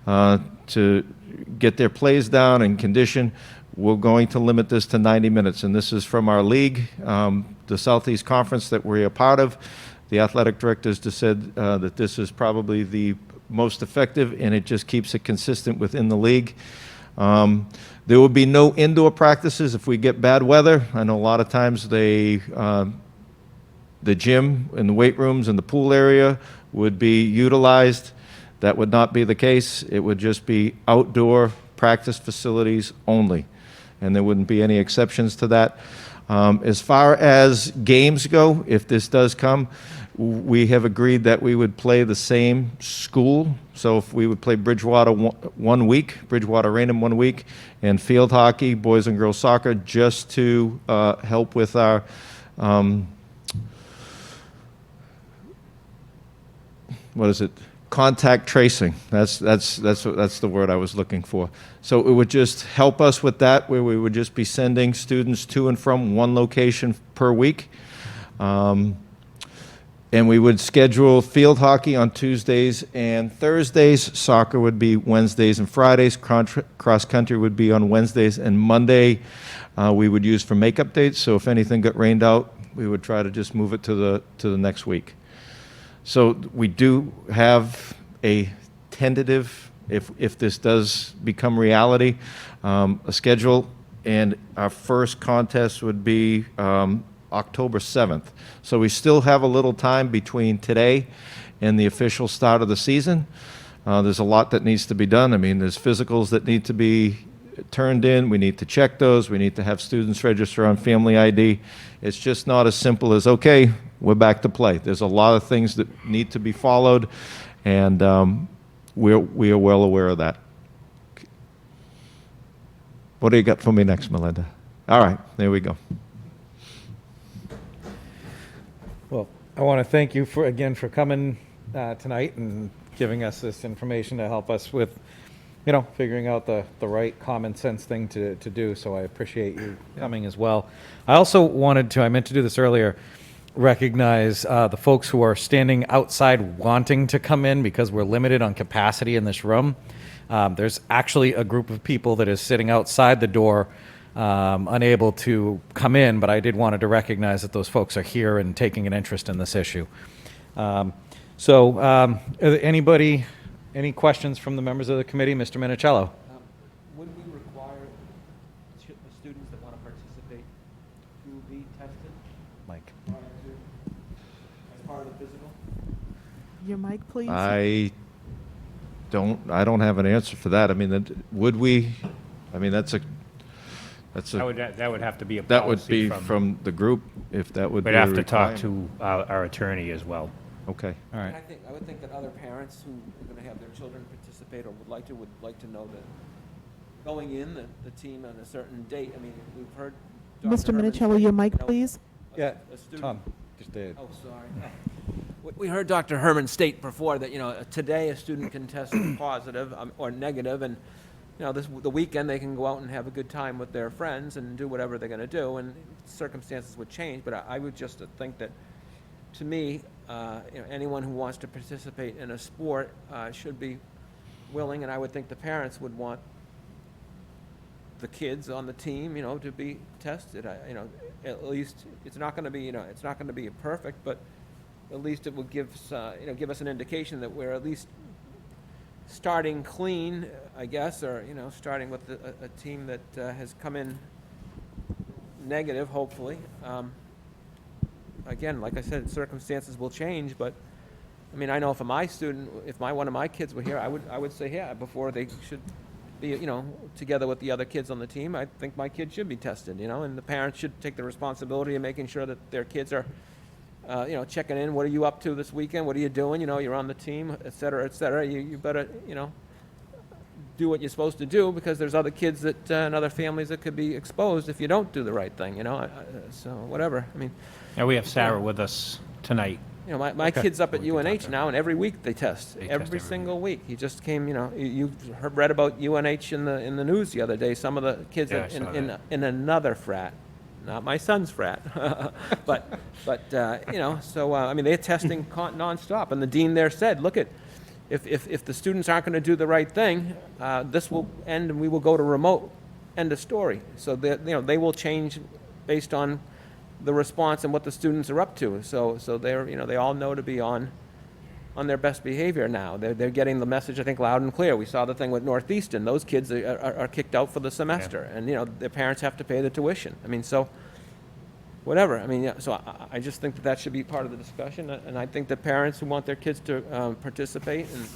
to get their plays down and condition. We're going to limit this to 90 minutes, and this is from our league, the Southeast Conference that we're a part of. The athletic directors just said that this is probably the most effective, and it just keeps it consistent within the league. There will be no indoor practices if we get bad weather. I know a lot of times the gym and the weight rooms and the pool area would be utilized. That would not be the case. It would just be outdoor practice facilities only, and there wouldn't be any exceptions to that. As far as games go, if this does come, we have agreed that we would play the same school. So if we would play Bridgewater one week, Bridgewater Raynham 1 week, and field hockey, boys and girls soccer, just to help with our contact tracing. That's the word I was looking for. So it would just help us with that, where we would just be sending students to and from one location per week. And we would schedule field hockey on Tuesdays and Thursdays. Soccer would be Wednesdays and Fridays. Cross country would be on Wednesdays, and Monday we would use for makeup dates. So if anything got rained out, we would try to just move it to the next week. So we do have a tentative, if this does become reality, a schedule, and our first contest would be October 7th. So we still have a little time between today and the official start of the season. There's a lot that needs to be done. I mean, there's physicals that need to be turned in. We need to check those. We need to have students register on Family ID. It's just not as simple as, okay, we're back to play. There's a lot of things that need to be followed, and we are well aware of that. What do you got for me next, Melinda? All right, there we go. Well, I want to thank you again for coming tonight and giving us this information to help us with figuring out the right common sense thing to do. So I appreciate you coming as well. I also I meant to do this earlier, recognize the folks who are standing outside wanting to come in because we're limited on capacity in this room. There's actually a group of people that is sitting outside the door, unable to come in, but I did wanted to recognize that those folks are here and taking an interest in this issue. Anybody, any questions from the members of the committee? Mr. Minicello? Would we require the students that want to participate to be tested Mike. prior to, as part of the physical? Your mic, please. I don't have an answer for that. I mean, would we, I mean, that's a, That would have to be a that would policy be from the group, if that would be We'd a have to talk requirement. to our attorney as well. Okay. All right. And I would think that other parents who are going to have their children participate or would like to know that going in, the team on a certain date. I mean, we've heard. Mr. Herman Minicello, say, your mic, you know, please. Yeah, a student- Tom, just did. Oh, sorry. We heard Dr. Herman state before that, today a student can test positive or negative, and, the weekend they can go out and have a good time with their friends and do whatever they're going to do, and circumstances would change. But I would just think that, to me, anyone who wants to participate in a sport should be willing, and I would think the parents would want the kids on the team, to be tested. At least it's not going to be, it's not going to be perfect, but at least it will give us an indication that we're at least starting clean, I guess, or starting with a team that has come in negative, hopefully. Again, like I said, circumstances will change, but I mean, I know if one of my kids were here, I would say, yeah, before they should be, together with the other kids on the team, I think my kid should be tested, and the parents should take the responsibility of making sure that their kids are, checking in. What are you up to this weekend? What are you doing? You're on the team, et cetera, et cetera. You better, do what you're supposed to do, because there's other kids that, and other families that could be exposed if you don't do the right thing, so whatever. I mean, Now, we have Sarah with us tonight. my kid's up at We can talk UNH to her. now, and every week they test. They test Every every single week. He just came, you read about UNH in the news the other day. Some of the kids Yeah, I saw that. in another frat, not my son's frat, but so I mean, they're testing nonstop, and the dean there said, look at. If the students aren't going to do the right thing, this will end and we will go to remote. End of story. So they will change based on the response and what the students are up to. So they're they all know to be on their best behavior now. They're getting the message, I think, loud and clear. We saw the thing with Northeastern. Those kids are kicked out for the semester, and their parents have to pay the tuition. I mean, so. Whatever. I mean, yeah, so I just think that should be part of the discussion, and I think that parents who want their kids to participate, and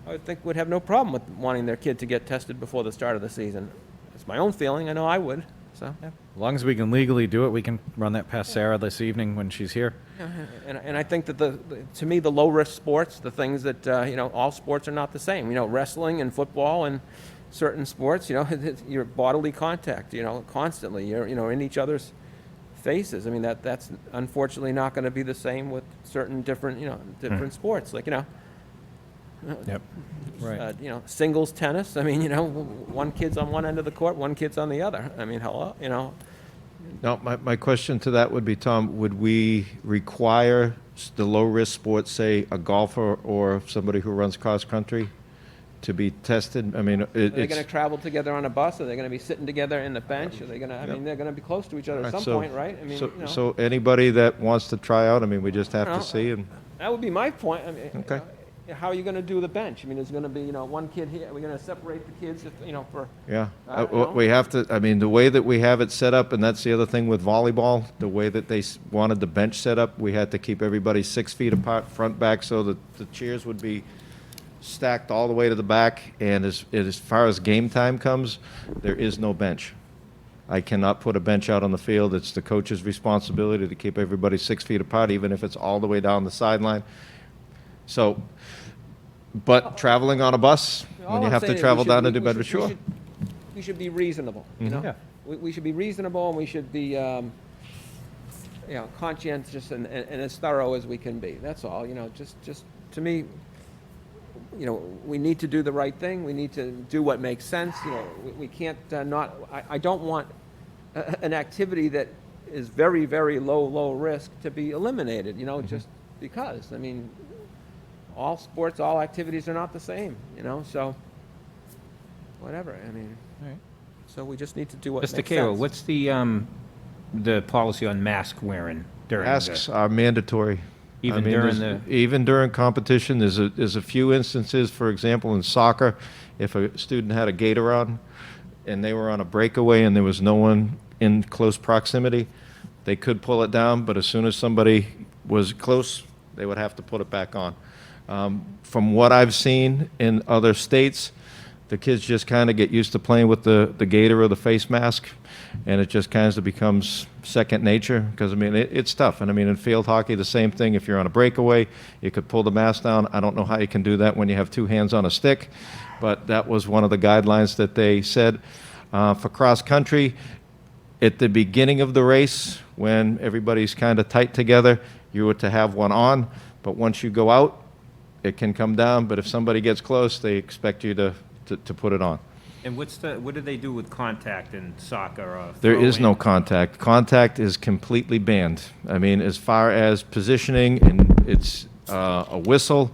I would think would have no problem with wanting their kid to get tested before the start of the season. It's my own feeling. I know I would. So. As long as we can legally do it, we can run that past Sarah this evening when she's here. And I think that to me the low risk sports, the things that all sports are not the same. Wrestling and football and certain sports, you're bodily contact, constantly. You're in each other's faces. I mean, that's unfortunately not going to be the same with certain different sports, like Yep. Right. Singles tennis. I mean, one kid's on one end of the court, one kid's on the other. I mean, hello, Now, my question to that would be, Tom, would we require the low-risk sports, say, a golfer or somebody who runs cross-country, to be tested? I mean, Are they going it's... to travel together on a bus? Are they going to be sitting together in the bench? Are they going to? I mean, they're going to be close to each other at some point, right? I mean, So anybody that wants to try out, I mean, we just have No, to see, and... that would be my point. I mean, Okay. How are you going to do the bench? I mean, there's going to be one kid here. Are we going to separate the kids? For Yeah, know. we have to, I mean, the way that we have it set up, and that's the other thing with volleyball, the way that they wanted the bench set up, we had to keep everybody 6 feet apart, front, back, so that the chairs would be stacked all the way to the back, and as far as game time comes, there is no bench. I cannot put a bench out on the field. It's the coach's responsibility to keep everybody 6 feet apart, even if it's all the way down the sideline. So, but traveling on a bus, All when you I'm have saying to is travel down to we New Bedford should- Shore. we should be reasonable. Yeah. We should be reasonable, and we should be conscientious and as thorough as we can be. That's all. Just to me, we need to do the right thing. We need to do what makes sense. We can't not. I don't want an activity that is very, very low risk to be eliminated. Just because. I mean, all sports, all activities are not the same. So whatever. I mean, All right. so we just need to do what Mr. makes Cahill, sense. what's the policy on mask wearing during Masks are mandatory. Even during even during competition, there's a few instances, for example, in soccer, if a student had a gaiter on and they were on a breakaway and there was no one in close proximity, they could pull it down, but as soon as somebody was close, they would have to put it back on. From what I've seen in other states, the kids just kind of get used to playing with the gaiter or the face mask, and it just kind of becomes second nature, because, I mean, it's tough. And, I mean, in field hockey, the same thing. If you're on a breakaway, you could pull the mask down. I don't know how you can do that when you have two hands on a stick, but that was one of the guidelines that they said. For cross-country, at the beginning of the race, when everybody's kind of tight together, you were to have one on, but once you go out, it can come down, but if somebody gets close, they expect you to put it on. And what do they do with contact in soccer or There is throw-in? no contact. Contact is completely banned. I mean, as far as positioning, and it's a whistle,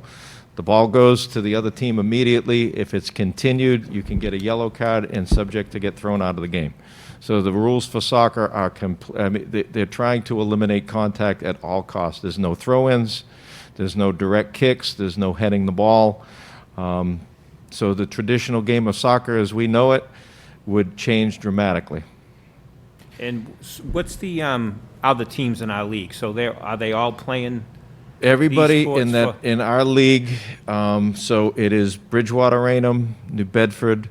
the ball goes to the other team immediately. If it's continued, you can get a yellow card and subject to get thrown out of the game. So the rules for soccer are they're trying to eliminate contact at all costs. There's no throw-ins, there's no direct kicks, there's no heading the ball. So the traditional game of soccer as we know it would change dramatically. And what's the other teams in our league? So are they all playing? Everybody sports in our league, so it is Bridgewater Raynham, New Bedford,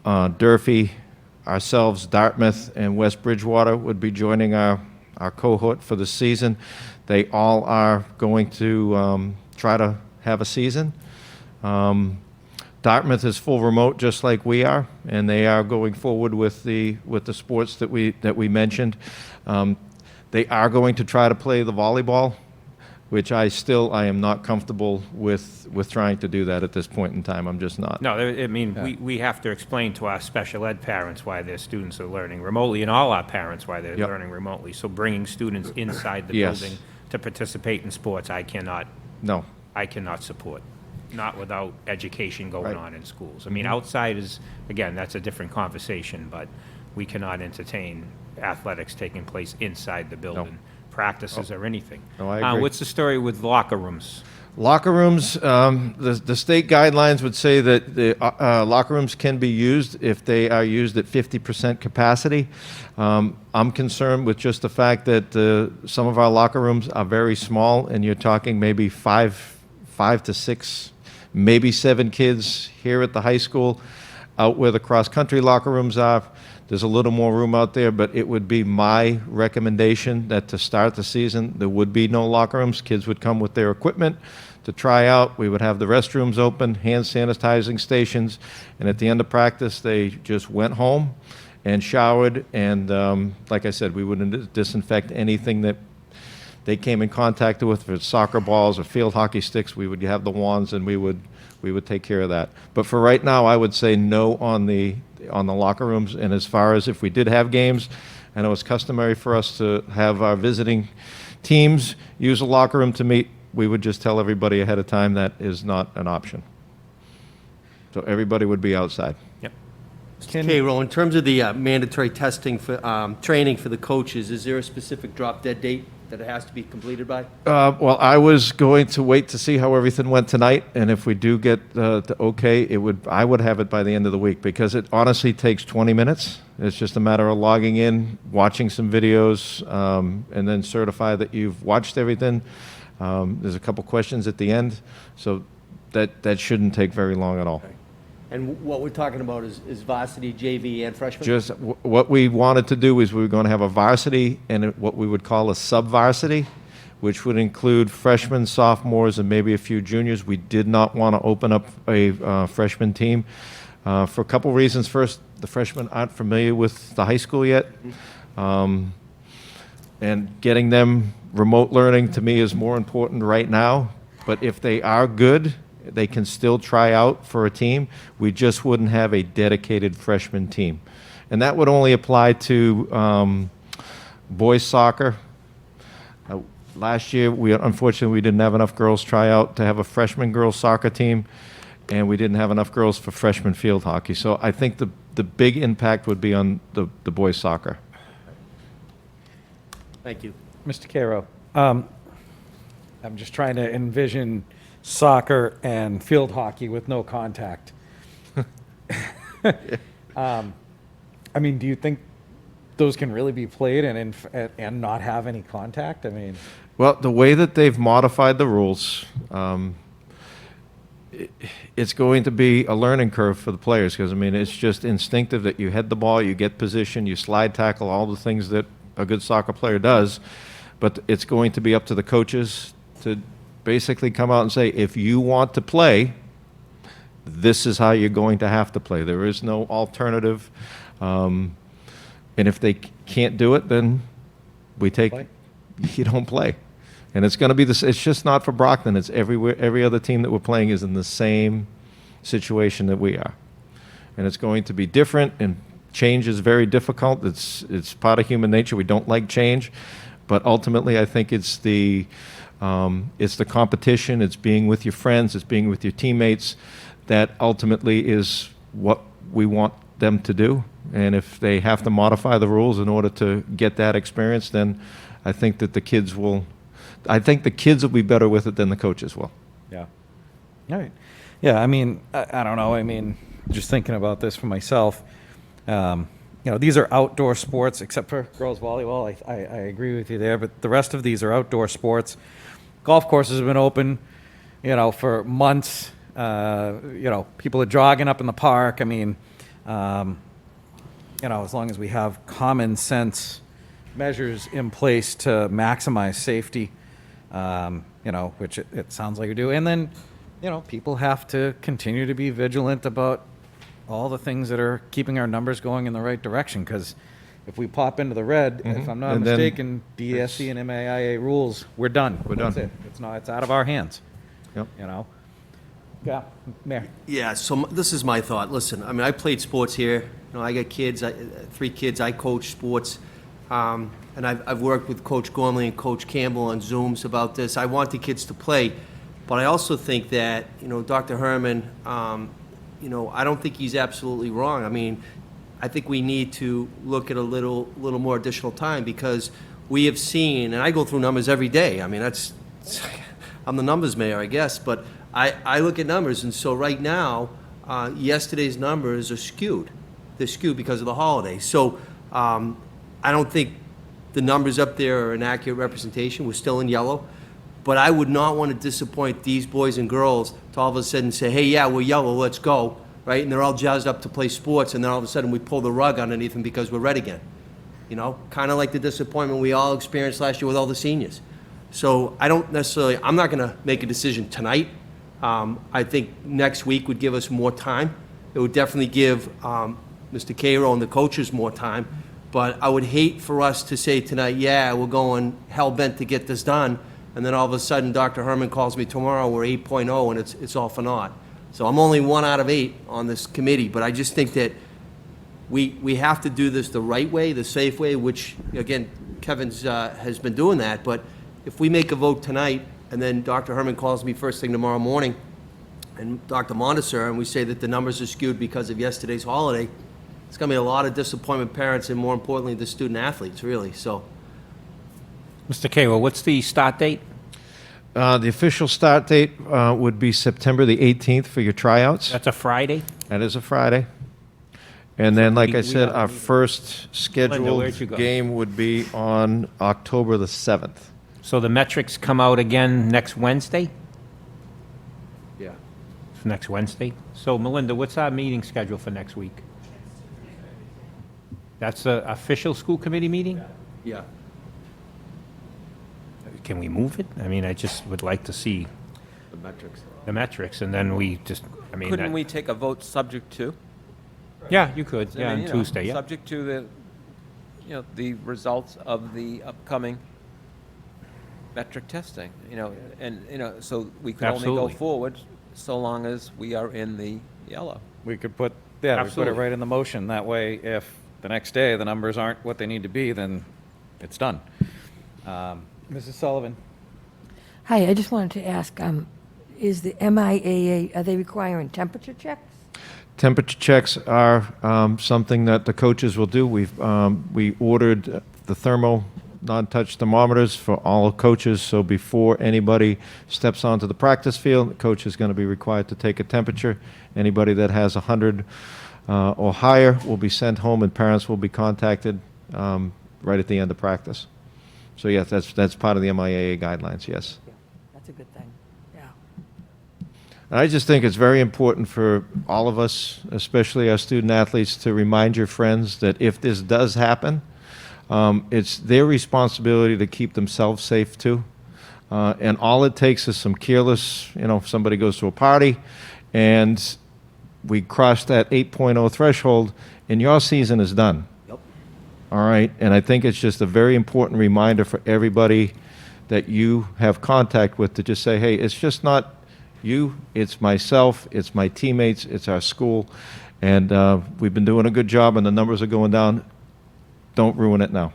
Durfee, ourselves, Dartmouth, and West Bridgewater would be joining our cohort for the season. They all are going to try to have a season. Dartmouth is full remote, just like we are, and they are going forward with the sports that we mentioned. They are going to try to play the volleyball, which I am not comfortable with trying to do that at this point in time. I'm just not. No, I mean, we have to explain to our special ed parents why their students are learning remotely, and all our parents why they're Yep. learning remotely. So bringing students inside the Yes. building to participate in sports, I cannot support. Not without education going Right. Mm-hmm. on in schools. I mean, outside is, again, that's a different conversation, but we cannot entertain athletics taking place inside the building, practices or anything. No, I agree. What's the story with locker rooms? Locker rooms, the state guidelines would say that the locker rooms can be used if they are used at 50% capacity. I'm concerned with just the fact that some of our locker rooms are very small, and you're talking maybe five to six, maybe 7 kids here at the high school. Out where the cross-country locker rooms are, there's a little more room out there, but it would be my recommendation that to start the season, there would be no locker rooms. Kids would come with their equipment to try out. We would have the restrooms open, hand sanitizing stations, and at the end of practice, they just went home and showered, and like I said, we wouldn't disinfect anything that they came in contact with, if it's soccer balls or field hockey sticks, we would have the wands and we would take care of that. But for right now, I would say no on the locker rooms. And as far as if we did have games, I know it's customary for us to have our visiting teams use a locker room to meet. We would just tell everybody ahead of time that is not an option. So everybody would be outside. Yep. Cahill, in terms of the mandatory testing for training for the coaches, is there a specific drop-dead date that it has to be completed by? Well, I was going to wait to see how everything went tonight, and if we do get the okay, I would have it by the end of the week, because it honestly takes 20 minutes. It's just a matter of logging in, watching some videos, and then certify that you've watched everything. There's a couple questions at the end, so that shouldn't take very long at all. And what we're talking about is varsity, JV, and freshman? Just what we wanted to do is we were going to have a varsity and what we would call a sub-varsity, which would include freshmen, sophomores, and maybe a few juniors. We did not want to open up a freshman team for a couple reasons. First, the freshmen aren't familiar with the high school yet, and getting them remote learning to me is more important right now. But if they are good They can still try out for a team. We just wouldn't have a dedicated freshman team. And that would only apply to boys soccer. Last year, unfortunately, we didn't have enough girls try out to have a freshman girls soccer team, and we didn't have enough girls for freshman field hockey. So I think the big impact would be on the boys soccer. Thank you. Mr. Caro, I'm just trying to envision soccer and field hockey with no contact. I mean, do you think those can really be played and not have any contact? I mean, Well, the way that they've modified the rules, it's going to be a learning curve for the players because, I mean, it's just instinctive that you head the ball, you get position, you slide tackle, all the things that a good soccer player does. But it's going to be up to the coaches to basically come out and say, if you want to play, this is how you're going to have to play. There is no alternative. And if they can't do it, then we take, you don't play. And it's going to be this. It's just not for Brockton. It's everywhere. Every other team that we're playing is in the same situation that we are. And it's going to be different, and change is very difficult. It's part of human nature. We don't like change. But ultimately, I think it's the competition, it's being with your friends, it's being with your teammates that ultimately is what we want them to do. And if they have to modify the rules in order to get that experience, then I think that the kids will be better with it than the coaches will. yeah. All right. Yeah, I mean, I don't know. I mean, just thinking about this for myself, these are outdoor sports, except for girls volleyball. I agree with you there, but the rest of these are outdoor sports. Golf courses have been open, for months. People are jogging up in the park. I mean, as long as we have common sense measures in place to maximize safety, which it sounds like we do. And then, people have to continue to be vigilant about all the things that are keeping our numbers going in the right direction. Because if we pop into the red, if I'm not And then mistaken, DSC and MAIA rules, we're done. We're That's done. it. It's out of our hands. Yep. Yeah, Mayor. Yeah, so this is my thought. Listen, I mean, I played sports here. I got kids, 3 kids. I coach sports. And I've worked with Coach Gormley and Coach Campbell on Zooms about this. I want the kids to play. But I also think that, Dr. Herman, I don't think he's absolutely wrong. I mean, I think we need to look at a little more additional time because we have seen, and I go through numbers every day. I mean, I'm the numbers mayor, I guess, but I look at numbers, and so right now, yesterday's numbers are skewed. They're skewed because of the holiday. So I don't think the numbers up there are an accurate representation. We're still in yellow. But I would not want to disappoint these boys and girls to all of a sudden say, hey, yeah, we're yellow, let's go, right? And they're all jazzed up to play sports, and then all of a sudden we pull the rug underneath them because we're red again. Kind of like the disappointment we all experienced last year with all the seniors. So I'm not going to make a decision tonight. I think next week would give us more time. It would definitely give Mr. Cairo and the coaches more time. But I would hate for us to say tonight, yeah, we're going hell-bent to get this done, and then all of a sudden Dr. Herman calls me tomorrow, we're 8.0, and it's all for naught. So I'm only 1 out of 8 on this committee, but I just think that we have to do this the right way, the safe way, which, again, Kevin's has been doing that. But if we make a vote tonight, and then Dr. Herman calls me first thing tomorrow morning, and Dr. Montessor, and we say that the numbers are skewed because of yesterday's holiday, it's going to be a lot of disappointment parents and, more importantly, the student athletes, really. So, Mr. Cairo, what's the start date? The official start date would be September the 18th for your tryouts. That's a Friday? That is a Friday. And then, like I we said, have- our first scheduled where'd you go? game would be on October the 7th. So the metrics come out again next Wednesday? yeah. For next Wednesday? So Melinda, what's our meeting schedule for next week? That's the official school committee meeting? Yeah. Can we move it? I mean, I just would like to see The metrics. the metrics, and then we just, I mean... Couldn't that- we take a vote subject to? Yeah, you could, I yeah, mean, on Tuesday, yeah. Subject to the results of the upcoming metric testing, and, so we could only go Absolutely. forward so long as we are in the yellow. We could put, yeah, we put it Absolutely. right in the motion. That way, if the next day the numbers aren't what they need to be, then it's done. Mrs. Sullivan? Hi, I just wanted to ask, is the MIAA, are they requiring temperature checks? Temperature checks are something that the coaches will do. We ordered the thermo non-touch thermometers for all coaches, so before anybody steps onto the practice field, the coach is going to be required to take a temperature. Anybody that has 100 or higher will be sent home, and parents will be contacted right at the end of practice. So yes, that's part of the MIAA guidelines, yes. Yeah, that's a good thing, yeah. And I just think it's very important for all of us, especially our student athletes, to remind your friends that if this does happen, it's their responsibility to keep themselves safe too. And all it takes is some careless, if somebody goes to a party and we cross that 8.0 threshold, and your season is done. Yep. All right, and I think it's just a very important reminder for everybody that you have contact with to just say, hey, it's just not you, it's myself, it's my teammates, it's our school, and we've been doing a good job and the numbers are going down. Don't ruin it now.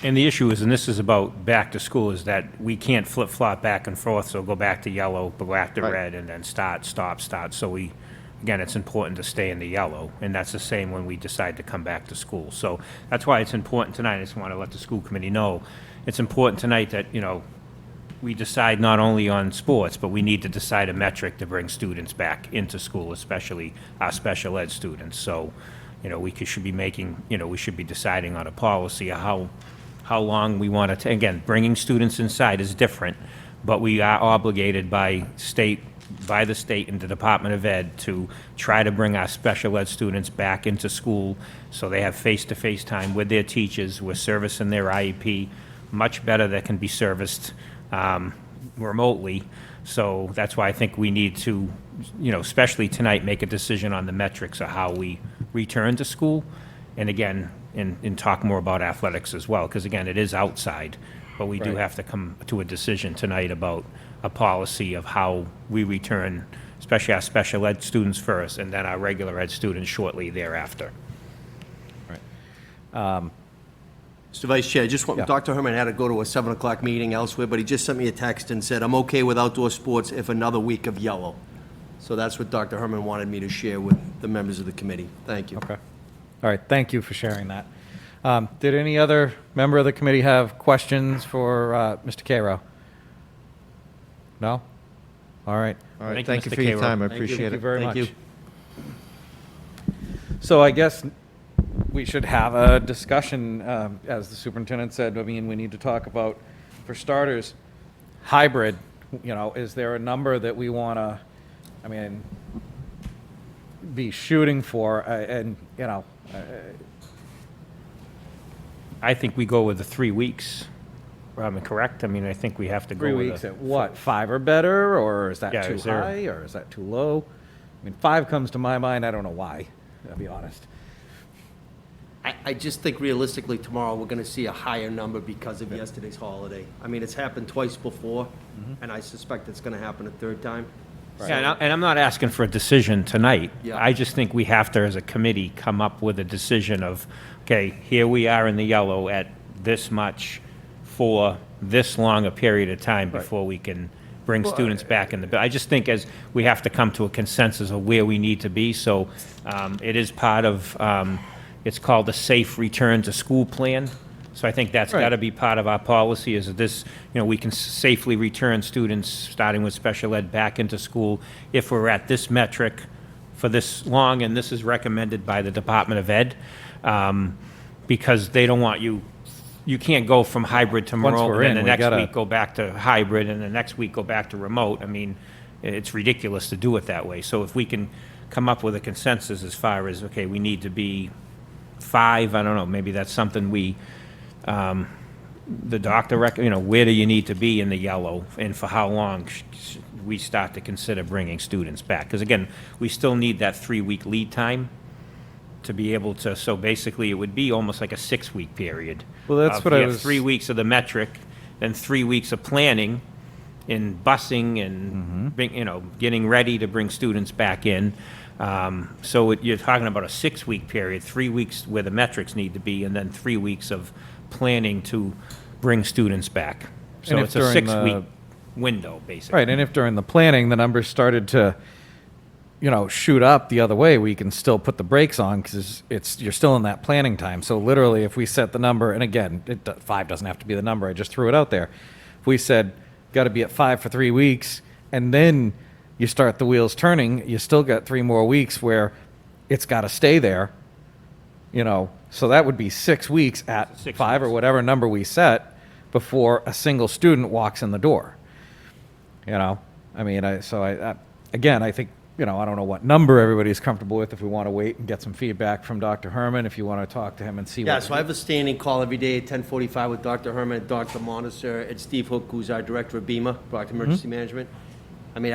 And the issue is, and this is about back to school, is that we can't flip-flop back and forth, so go back to yellow, go back to Right. red, and then start, stop, start. So again, it's important to stay in the yellow, and that's the same when we decide to come back to school. So that's why it's important tonight. I just want to let the school committee know, it's important tonight that, we decide not only on sports, but we need to decide a metric to bring students back into school, especially our special ed students. So, should be making, we should be deciding on a policy of how long we want to, again, bringing students inside is different, but we are obligated by the state and the Department of Ed to try to bring our special ed students back into school so they have face-to-face time with their teachers. We're servicing their IEP much better than can be serviced remotely. So that's why I think we need to, especially tonight, make a decision on the metrics of how we return to school. And again, and talk more about athletics as well, because again, it is outside, but we do Right. have to come to a decision tonight about a policy of how we return, especially our special ed students first, and then our regular ed students shortly thereafter. Mr. Vice Chair, Yeah. Dr. Herman had to go to a 7 o'clock meeting elsewhere, but he just sent me a text and said, I'm okay with outdoor sports if another week of yellow. So that's what Dr. Herman wanted me to share with the members of the committee. Thank you. Okay. All right, thank you for sharing that. Did any other member of the committee have questions for Mr. Cairo? No? All right. All right, Thank thank you, you Mr. for your Cairo. time, I Thank you. appreciate Thank you it. very Thank much. you. So I guess we should have a discussion, as the superintendent said. I mean, we need to talk about, for starters, hybrid. Is there a number that we want to, be shooting for? I think we go with the 3 weeks. Correct? I think we have to go 3 with weeks at what? 5 or better, or is that Yeah, too is there- high, or is that too low? 5 comes to my mind. I don't know why. I'll be honest. I just think realistically tomorrow, we're going to see a higher number because of yesterday's holiday. It's happened twice before, and I suspect it's going to happen a third time. Yeah, and I'm not asking for a decision tonight. Yeah. I just think we have to, as a committee, come up with a decision of, okay, here we are in the yellow at this much for this long a period of time before we can bring students back in the, I just think as we have to come to a consensus of where we need to be. So it is part of, it's called the Safe Return to School Plan. So I think that's Right. got to be part of our policy, is that this, we can safely return students, starting with special ed, back into school if we're at this metric for this long, and this is recommended by the Department of Ed, because they don't want you can't go from hybrid to Once remote, we're and then in, the we next gotta- week go back to hybrid, and the next week go back to remote. It's ridiculous to do it that way. So if we can come up with a consensus as far as, okay, we need to be 5, I don't know, maybe that's something the doctor, where do you need to be in the yellow, and for how long we start to consider bringing students back? Because again, we still need that 3-week lead time to be able to, so basically it would be almost like a 6-week period. Well, that's what You I have was- 3 weeks of the metric, then 3 weeks of planning, in busing and, getting ready to bring students back in. So you're talking about a 6-week period, 3 weeks where the metrics need to be, and then 3 weeks of planning to bring students back. So And if it's a during 6-week window, basically. Right, and if during the planning, the numbers started to, shoot up the other way, we can still put the brakes on because you're still in that planning time. So literally, if we set the number, and again, 5 doesn't have to be the number, I just threw it out there. If we said, got to be at 5 for 3 weeks, and then you start the wheels turning, you still got 3 more weeks where it's got to stay there, so that would be 6 weeks at 6 5 or weeks. whatever number we set before a single student walks in the door. Again, I think, I don't know what number everybody's comfortable with, if we want to wait and get some feedback from Dr. Herman, if you want to talk to him and see what. Yeah, so I have a standing call every day at 10:45 with Dr. Herman, Dr. Monisser, and Steve Hook, who's our director of BEMA, Brockton Emergency Management. I mean,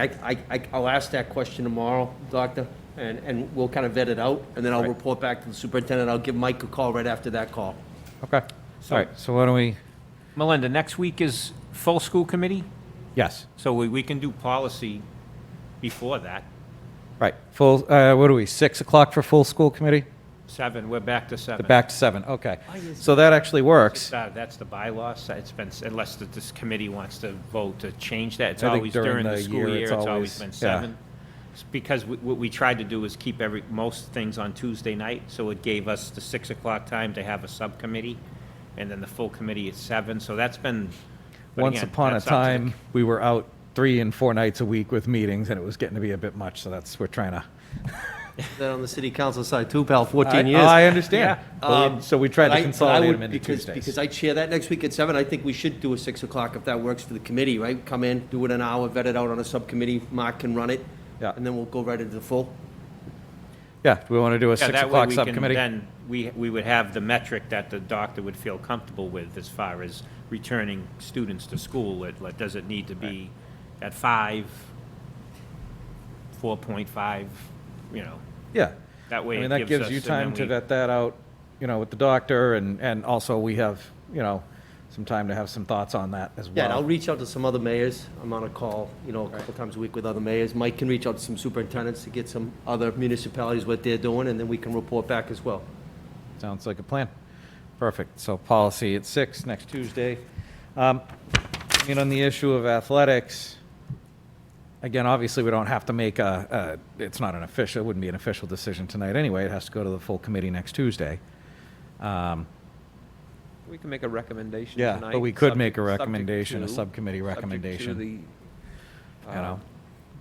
I'll ask that question tomorrow, Doctor, and we'll kind of vet it out, and then I'll report back to the superintendent. I'll give Mike a call right after that call. Okay, all right, so why don't we, Melinda, next week is full school committee, yes, so we can do policy before that. right, full, what are we, 6 o'clock for full school committee? 7, we're back to 7. Back to 7, okay. So that actually works. That's the bylaws. It's been, unless this committee wants to vote to change that. It's I think always during during the the school year, year, it's it's always always- been yeah. 7. It's because what we tried to do is keep most things on Tuesday night, so it gave us the 6 o'clock time to have a subcommittee, and then the full committee at 7, so that's been. but Once again, upon a that's up to the- time, we were out 3 and 4 nights a week with meetings, and it was getting to be a bit much, so we're trying to. That on the city council side too, pal, 14 years. I understand. So we tried But to I consolidate would- them into because- Tuesdays. Because I chair that next week at 7, I think we should do a 6 o'clock if that works for the committee, right? Come in, do it an hour, vet it out on a subcommittee, Mark can run it. Yeah. And then we'll go right into the full. Yeah, do we want to do a Yeah, 6 that way o'clock we can subcommittee? then, we would have the metric that the doctor would feel comfortable with as far as returning students to school. Does it need to be at 5, 4.5, Yeah. That way I mean, it that gives gives us- you and time then to we- vet that out, with the doctor, and also we have, some time to have some thoughts on that as well. Yeah, and I'll reach out to some other mayors. I'm on a call, a couple times a week with other mayors. Mike can reach out to some superintendents to get some other municipalities what they're doing, and then we can report back as well. Sounds like a plan. Perfect. So policy at 6 next Tuesday. On the issue of athletics, again, obviously, we don't have to make it's not it wouldn't be an official decision tonight anyway. It has to go to the full committee next Tuesday. We can make a recommendation Yeah, tonight. but we could make a subject recommendation, a to- subcommittee subject to recommendation. the,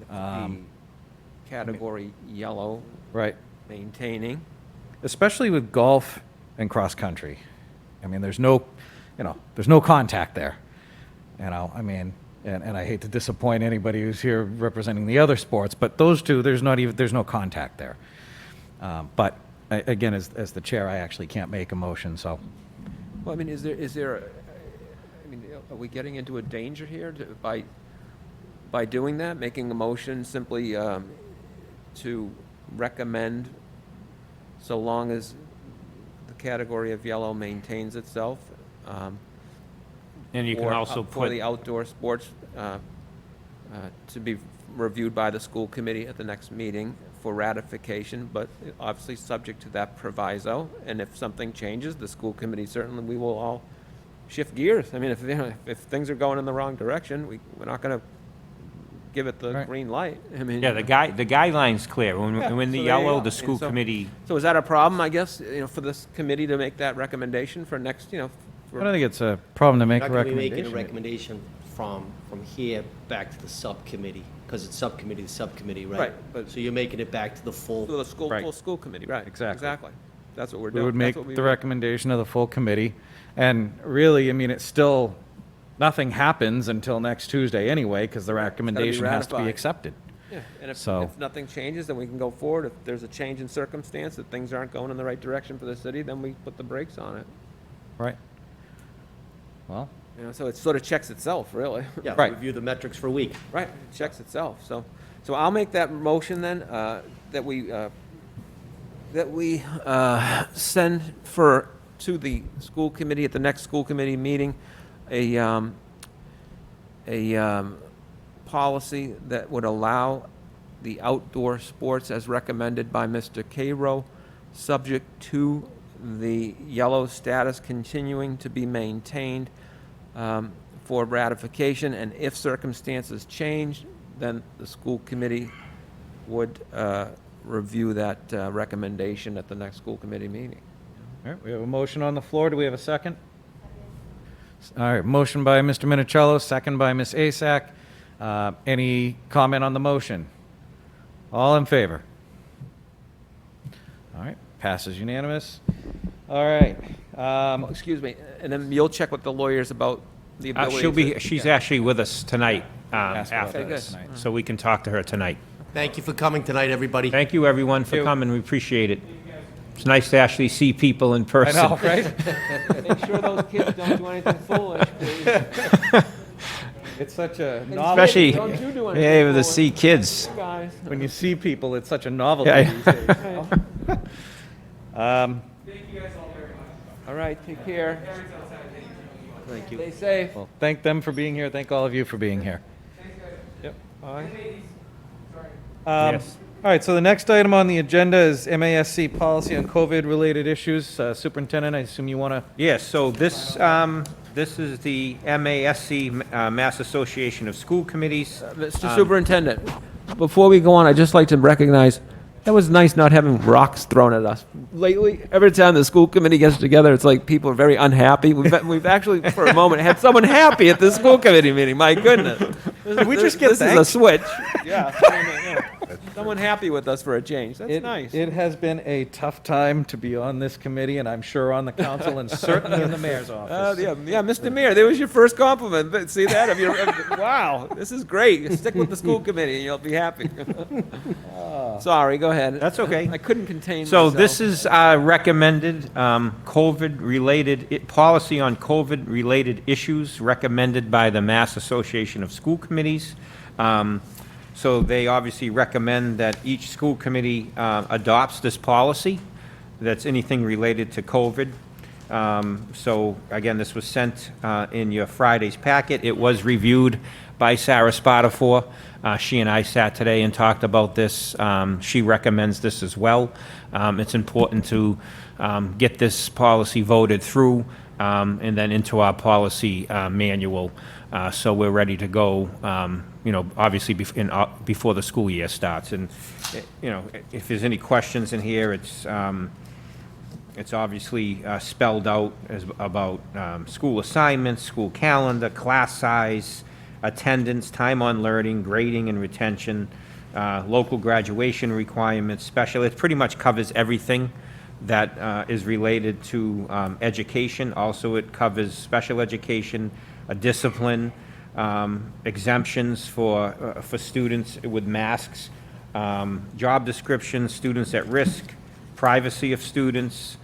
the category yellow Right. maintaining. Especially with golf and cross-country. I mean, there's no contact there. And I hate to disappoint anybody who's here representing the other sports, but those two, there's no contact there. But again, as the chair, I actually can't make a motion, so. Well, is there, are we getting into a danger here by doing that, making a motion simply to recommend, so long as the category of yellow maintains itself? And you can also For put, the outdoor sports to be reviewed by the school committee at the next meeting for ratification, but obviously subject to that proviso. And if something changes, the school committee, certainly we will all shift gears. If things are going in the wrong direction, we're not going to give it the Right. green light. yeah, the guideline's clear. When the so there you yellow, go. the school So- committee, So is that a problem, I guess, for this committee to make that recommendation for next, I don't think it's a problem to make Not a going to be making a recommendation. recommendation from here back to the subcommittee, because it's subcommittee to subcommittee, right? Right, but- So you're making it back to the full. So the school, Right. full school committee, right? Exactly. Exactly. That's what we're We doing. would That's make what we the would- recommendation of the full committee. And really, it's still, nothing happens until next Tuesday anyway, because the recommendation has to be ratified. accepted. Yeah, and So- if nothing changes, then we can go forward. If there's a change in circumstance, that things aren't going in the right direction for the city, then we put the brakes on it. Right. Well, So it sort of checks itself, really. Yeah, Right. review the metrics for a week. Right, it checks itself. So I'll make that motion then, that we send to the school committee at the next school committee meeting, a policy that would allow the outdoor sports as recommended by Mr. Cairo, subject to the yellow status continuing to be maintained for ratification, and if circumstances change, then the school committee would review that recommendation at the next school committee meeting. All right, we have a motion on the floor. Do we have a second? All right, motion by Mr. Minicello, second by Ms. Asak. Any comment on the motion? All in favor? All right, passes unanimous. All right. Excuse me, and then you'll check with the lawyers about the ability She's actually with us tonight Ask about after that this, tonight. so we can talk to her tonight. Thank you for coming tonight, everybody. Thank you, everyone, for coming. We appreciate it. It's nice to actually see people in I person. know, right? Make sure those kids don't do anything foolish, please. It's such a novelty. Especially, Don't you do anything yeah, able to foolish. see kids. Guys. When you see people, it's such a novelty Yeah. these days. All right, take care. Thank you. Stay safe. Well, thank them for being here. Thank all of you for being here. Yep. Bye. Yes. All right, so the next item on the agenda is MASC policy on COVID-related issues. Superintendent, I assume you want to... Yes, so this is the MASC, Mass Association of School Committees. Mr. Superintendent, before we go on, I'd just like to recognize, that was nice not having rocks thrown at us. Lately, every time the school committee gets together, it's like people are very unhappy. We've actually, for a moment, had someone happy at the school committee meeting. My goodness. Did we just get This is a thanked? switch. Yeah. Someone happy with us for a change. That's nice. It has been a tough time to be on this committee, and I'm sure on the council, and certainly in the mayor's office. Yeah, Mr. Mayor, there was your first compliment. See that? Wow, this is great. Stick with the school committee and you'll be happy. Sorry, go ahead. That's okay. I couldn't contain So myself. this is recommended COVID-related, policy on COVID-related issues recommended by the Mass Association of School Committees. So they obviously recommend that each school committee adopts this policy, that's anything related to COVID. So again, this was sent in your Friday's packet. It was reviewed by Sarah Spatafor. She and I sat today and talked about this. She recommends this as well. It's important to get this policy voted through and then into our policy manual. So we're ready to go, obviously before the school year starts. And, if there's any questions in here, it's obviously spelled out about school assignments, school calendar, class size, attendance, time on learning, grading and retention, local graduation requirements, special. It pretty much covers everything that is related to education. Also, it covers special education, discipline, exemptions for students with masks, job descriptions, students at risk, privacy of students,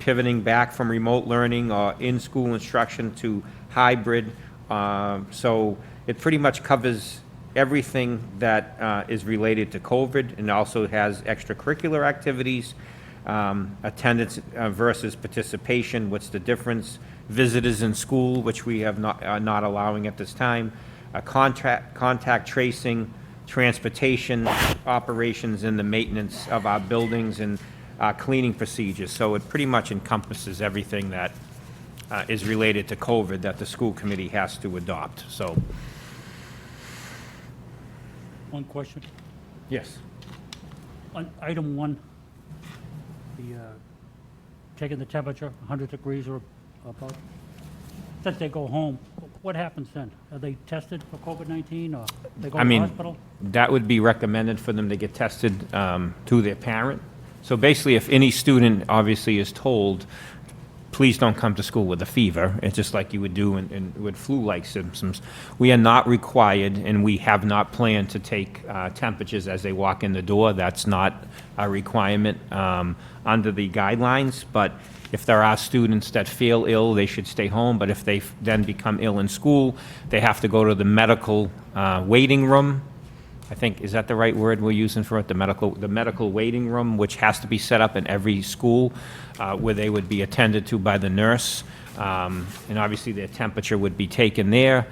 pivoting back from remote learning or in-school instruction to hybrid. So it pretty much covers everything that is related to COVID, and also has extracurricular activities, attendance versus participation, what's the difference, visitors in school, which we have not allowing at this time, contact tracing, transportation, operations, and the maintenance of our buildings, and cleaning procedures. So it pretty much encompasses everything that is related to COVID that the school committee has to adopt. So, One question. yes. On item 1, the taking the temperature, 100 degrees or above. Since they go home, what happens then? Are they tested for COVID-19 or they go to the hospital? That would be recommended for them to get tested to their parent. So basically, if any student obviously is told, please don't come to school with a fever, it's just like you would do with flu-like symptoms. We are not required, and we have not planned to take temperatures as they walk in the door. That's not a requirement under the guidelines. But if there are students that feel ill, they should stay home. But if they then become ill in school, they have to go to the medical waiting room. I think, is that the right word we're using for it? The medical waiting room, which has to be set up in every school, where they would be attended to by the nurse And obviously, their temperature would be taken there.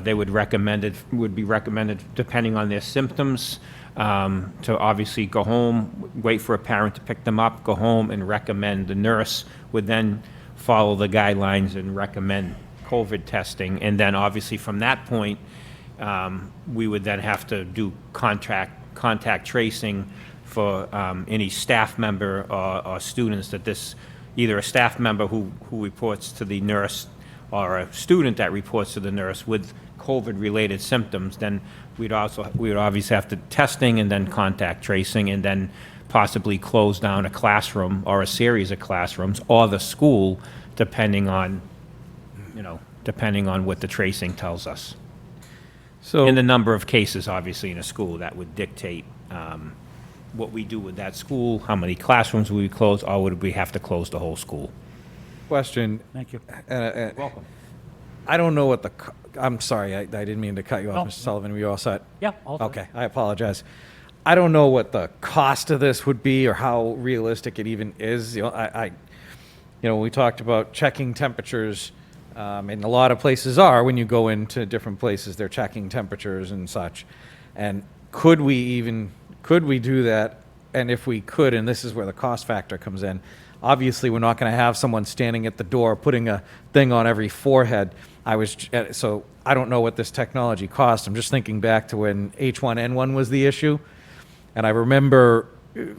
They would be recommended, depending on their symptoms, to obviously go home, wait for a parent to pick them up, go home, and recommend. The nurse would then follow the guidelines and recommend COVID testing. And then, obviously, from that point, we would then have to do contact tracing for any staff member or students that either a staff member who reports to the nurse or a student that reports to the nurse with COVID-related symptoms. Then we would obviously have to testing and then contact tracing, and then possibly close down a classroom or a series of classrooms or the school, depending on what the tracing tells us. So, In the number of cases, obviously, in a school, that would dictate what we do with that school, how many classrooms we close, or would we have to close the whole school? question. Thank you. Welcome. I don't know what I'm sorry, I didn't mean to cut you off, No. Mr. Sullivan. Were you all set? Yeah, all set. Okay, I apologize. I don't know what the cost of this would be or how realistic it even is. We talked about checking temperatures, and a lot of places are, when you go into different places, they're checking temperatures and such. And could we do that? And if we could, and this is where the cost factor comes in, obviously, we're not going to have someone standing at the door putting a thing on every forehead. So I don't know what this technology costs. I'm just thinking back to when H1N1 was the issue. And I remember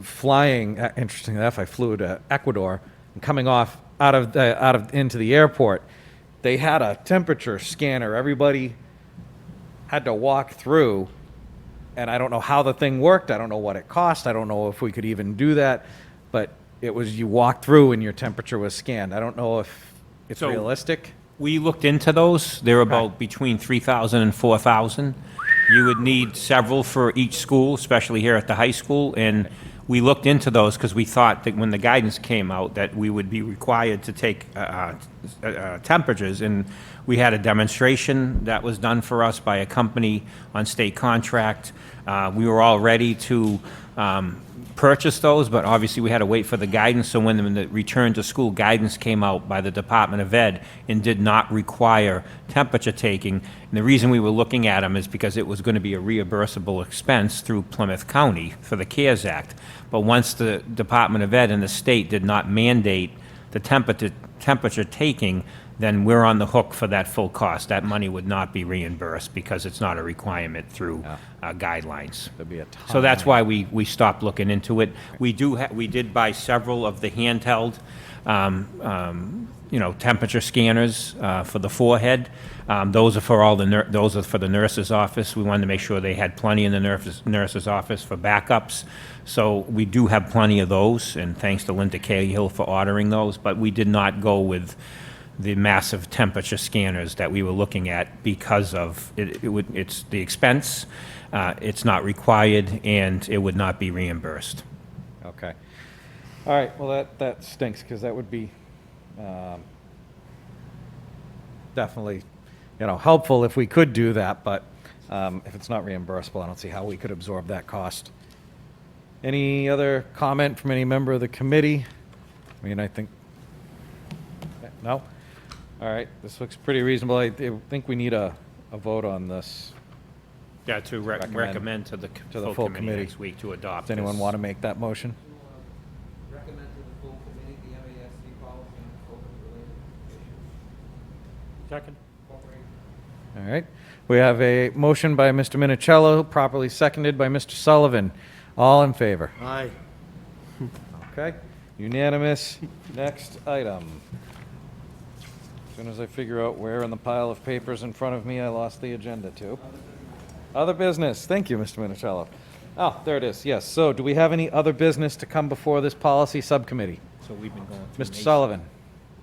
flying, interestingly enough, I flew to Ecuador, and coming off into the airport, they had a temperature scanner. Everybody had to walk through, and I don't know how the thing worked. I don't know what it cost. I don't know if we could even do that. But it was, you walked through and your temperature was scanned. I don't know if it's So- realistic. We looked into those. They're about between 3,000 and 4,000. You would need several for each school, especially here at the high school. And we looked into those because we thought that when the guidance came out that we would be required to take temperatures. And we had a demonstration that was done for us by a company on state contract. We were all ready to purchase those, but obviously we had to wait for the guidance. So when the return to school guidance came out by the Department of Ed and did not require temperature taking, and the reason we were looking at them is because it was going to be a reimbursable expense through Plymouth County for the CARES Act. But once the Department of Ed and the state did not mandate the temperature taking, then we're on the hook for that full cost. That money would not be reimbursed because it's not a requirement through guidelines. There'd be a ton So that's of why we stopped looking into it. We did buy several of the handheld, temperature scanners for the forehead. Those are for the nurse's office. We wanted to make sure they had plenty in the nurse's office for backups. So we do have plenty of those, and thanks to Linda Cahill for ordering those. But we did not go with the massive temperature scanners that we were looking at because of it's the expense, it's not required, and it would not be reimbursed. Okay. All right, well, that stinks, because that would be definitely, helpful if we could do that, but if it's not reimbursable, I don't see how we could absorb that cost. Any other comment from any member of the committee? I think, no? All right, this looks pretty reasonable. I think we need a vote on this. Yeah, to recommend to the full committee next week to adopt. Does anyone this. want to make that motion? Recommend to the full committee the MASC policy on COVID-related issues. Second. All right. We have a motion by Mr. Minicello, properly seconded by Mr. Sullivan. All in favor? Aye. Okay. Unanimous. Next item. As soon as I figure out where in the pile of papers in front of me I lost the agenda to. Other business. Thank you, Mr. Minicello. Oh, there it is. Yes. So do we have any other business to come before this policy subcommittee? So we've been going through. Mr. Sullivan?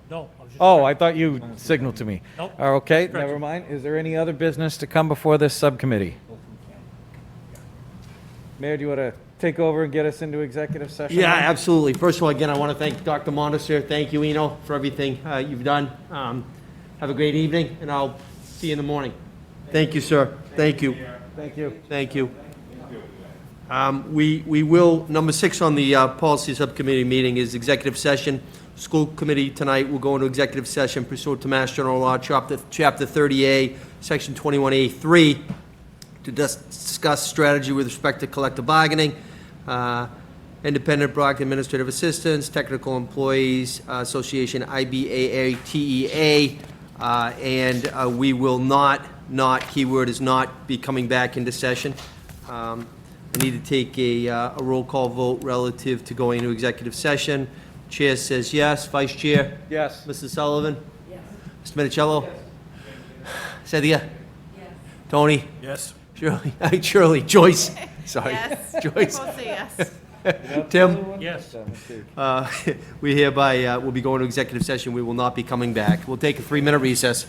No. I was just Oh, I thought you signaled to me. Nope. Okay, Stretching. never mind. Is there any other business to come before this subcommittee? Mayor, do you want to take over and get us into executive session? Yeah, absolutely. First of all, again, I want to thank Dr. Montesir. Thank you, Eno, for everything you've done. Have a great evening, and I'll see you in the morning. Thank you, sir. Thank you. Thank you. Thank you. We will, number 6 on the policy subcommittee meeting is executive session. school committee tonight will go into executive session pursuant to Mass General Law, Chapter 30A, Section 21A3, to discuss strategy with respect to collective bargaining, independent Brockton administrative assistants, technical employees association, IBAA-TEA, and we will not, keyword is not, be coming back into session. I need to take a roll call vote relative to going into executive session. Chair says yes. Vice Chair? Yes. Mrs. Sullivan? Yes. Mr. Minicello? Yes. Cynthia? Yes. Tony? Yes. Shirley? Shirley. Joyce? Sorry. Yes. Joyce? Both say yes. Tim? Yes. We hereby will be going to executive session. We will not be coming back. We'll take a 3-minute recess.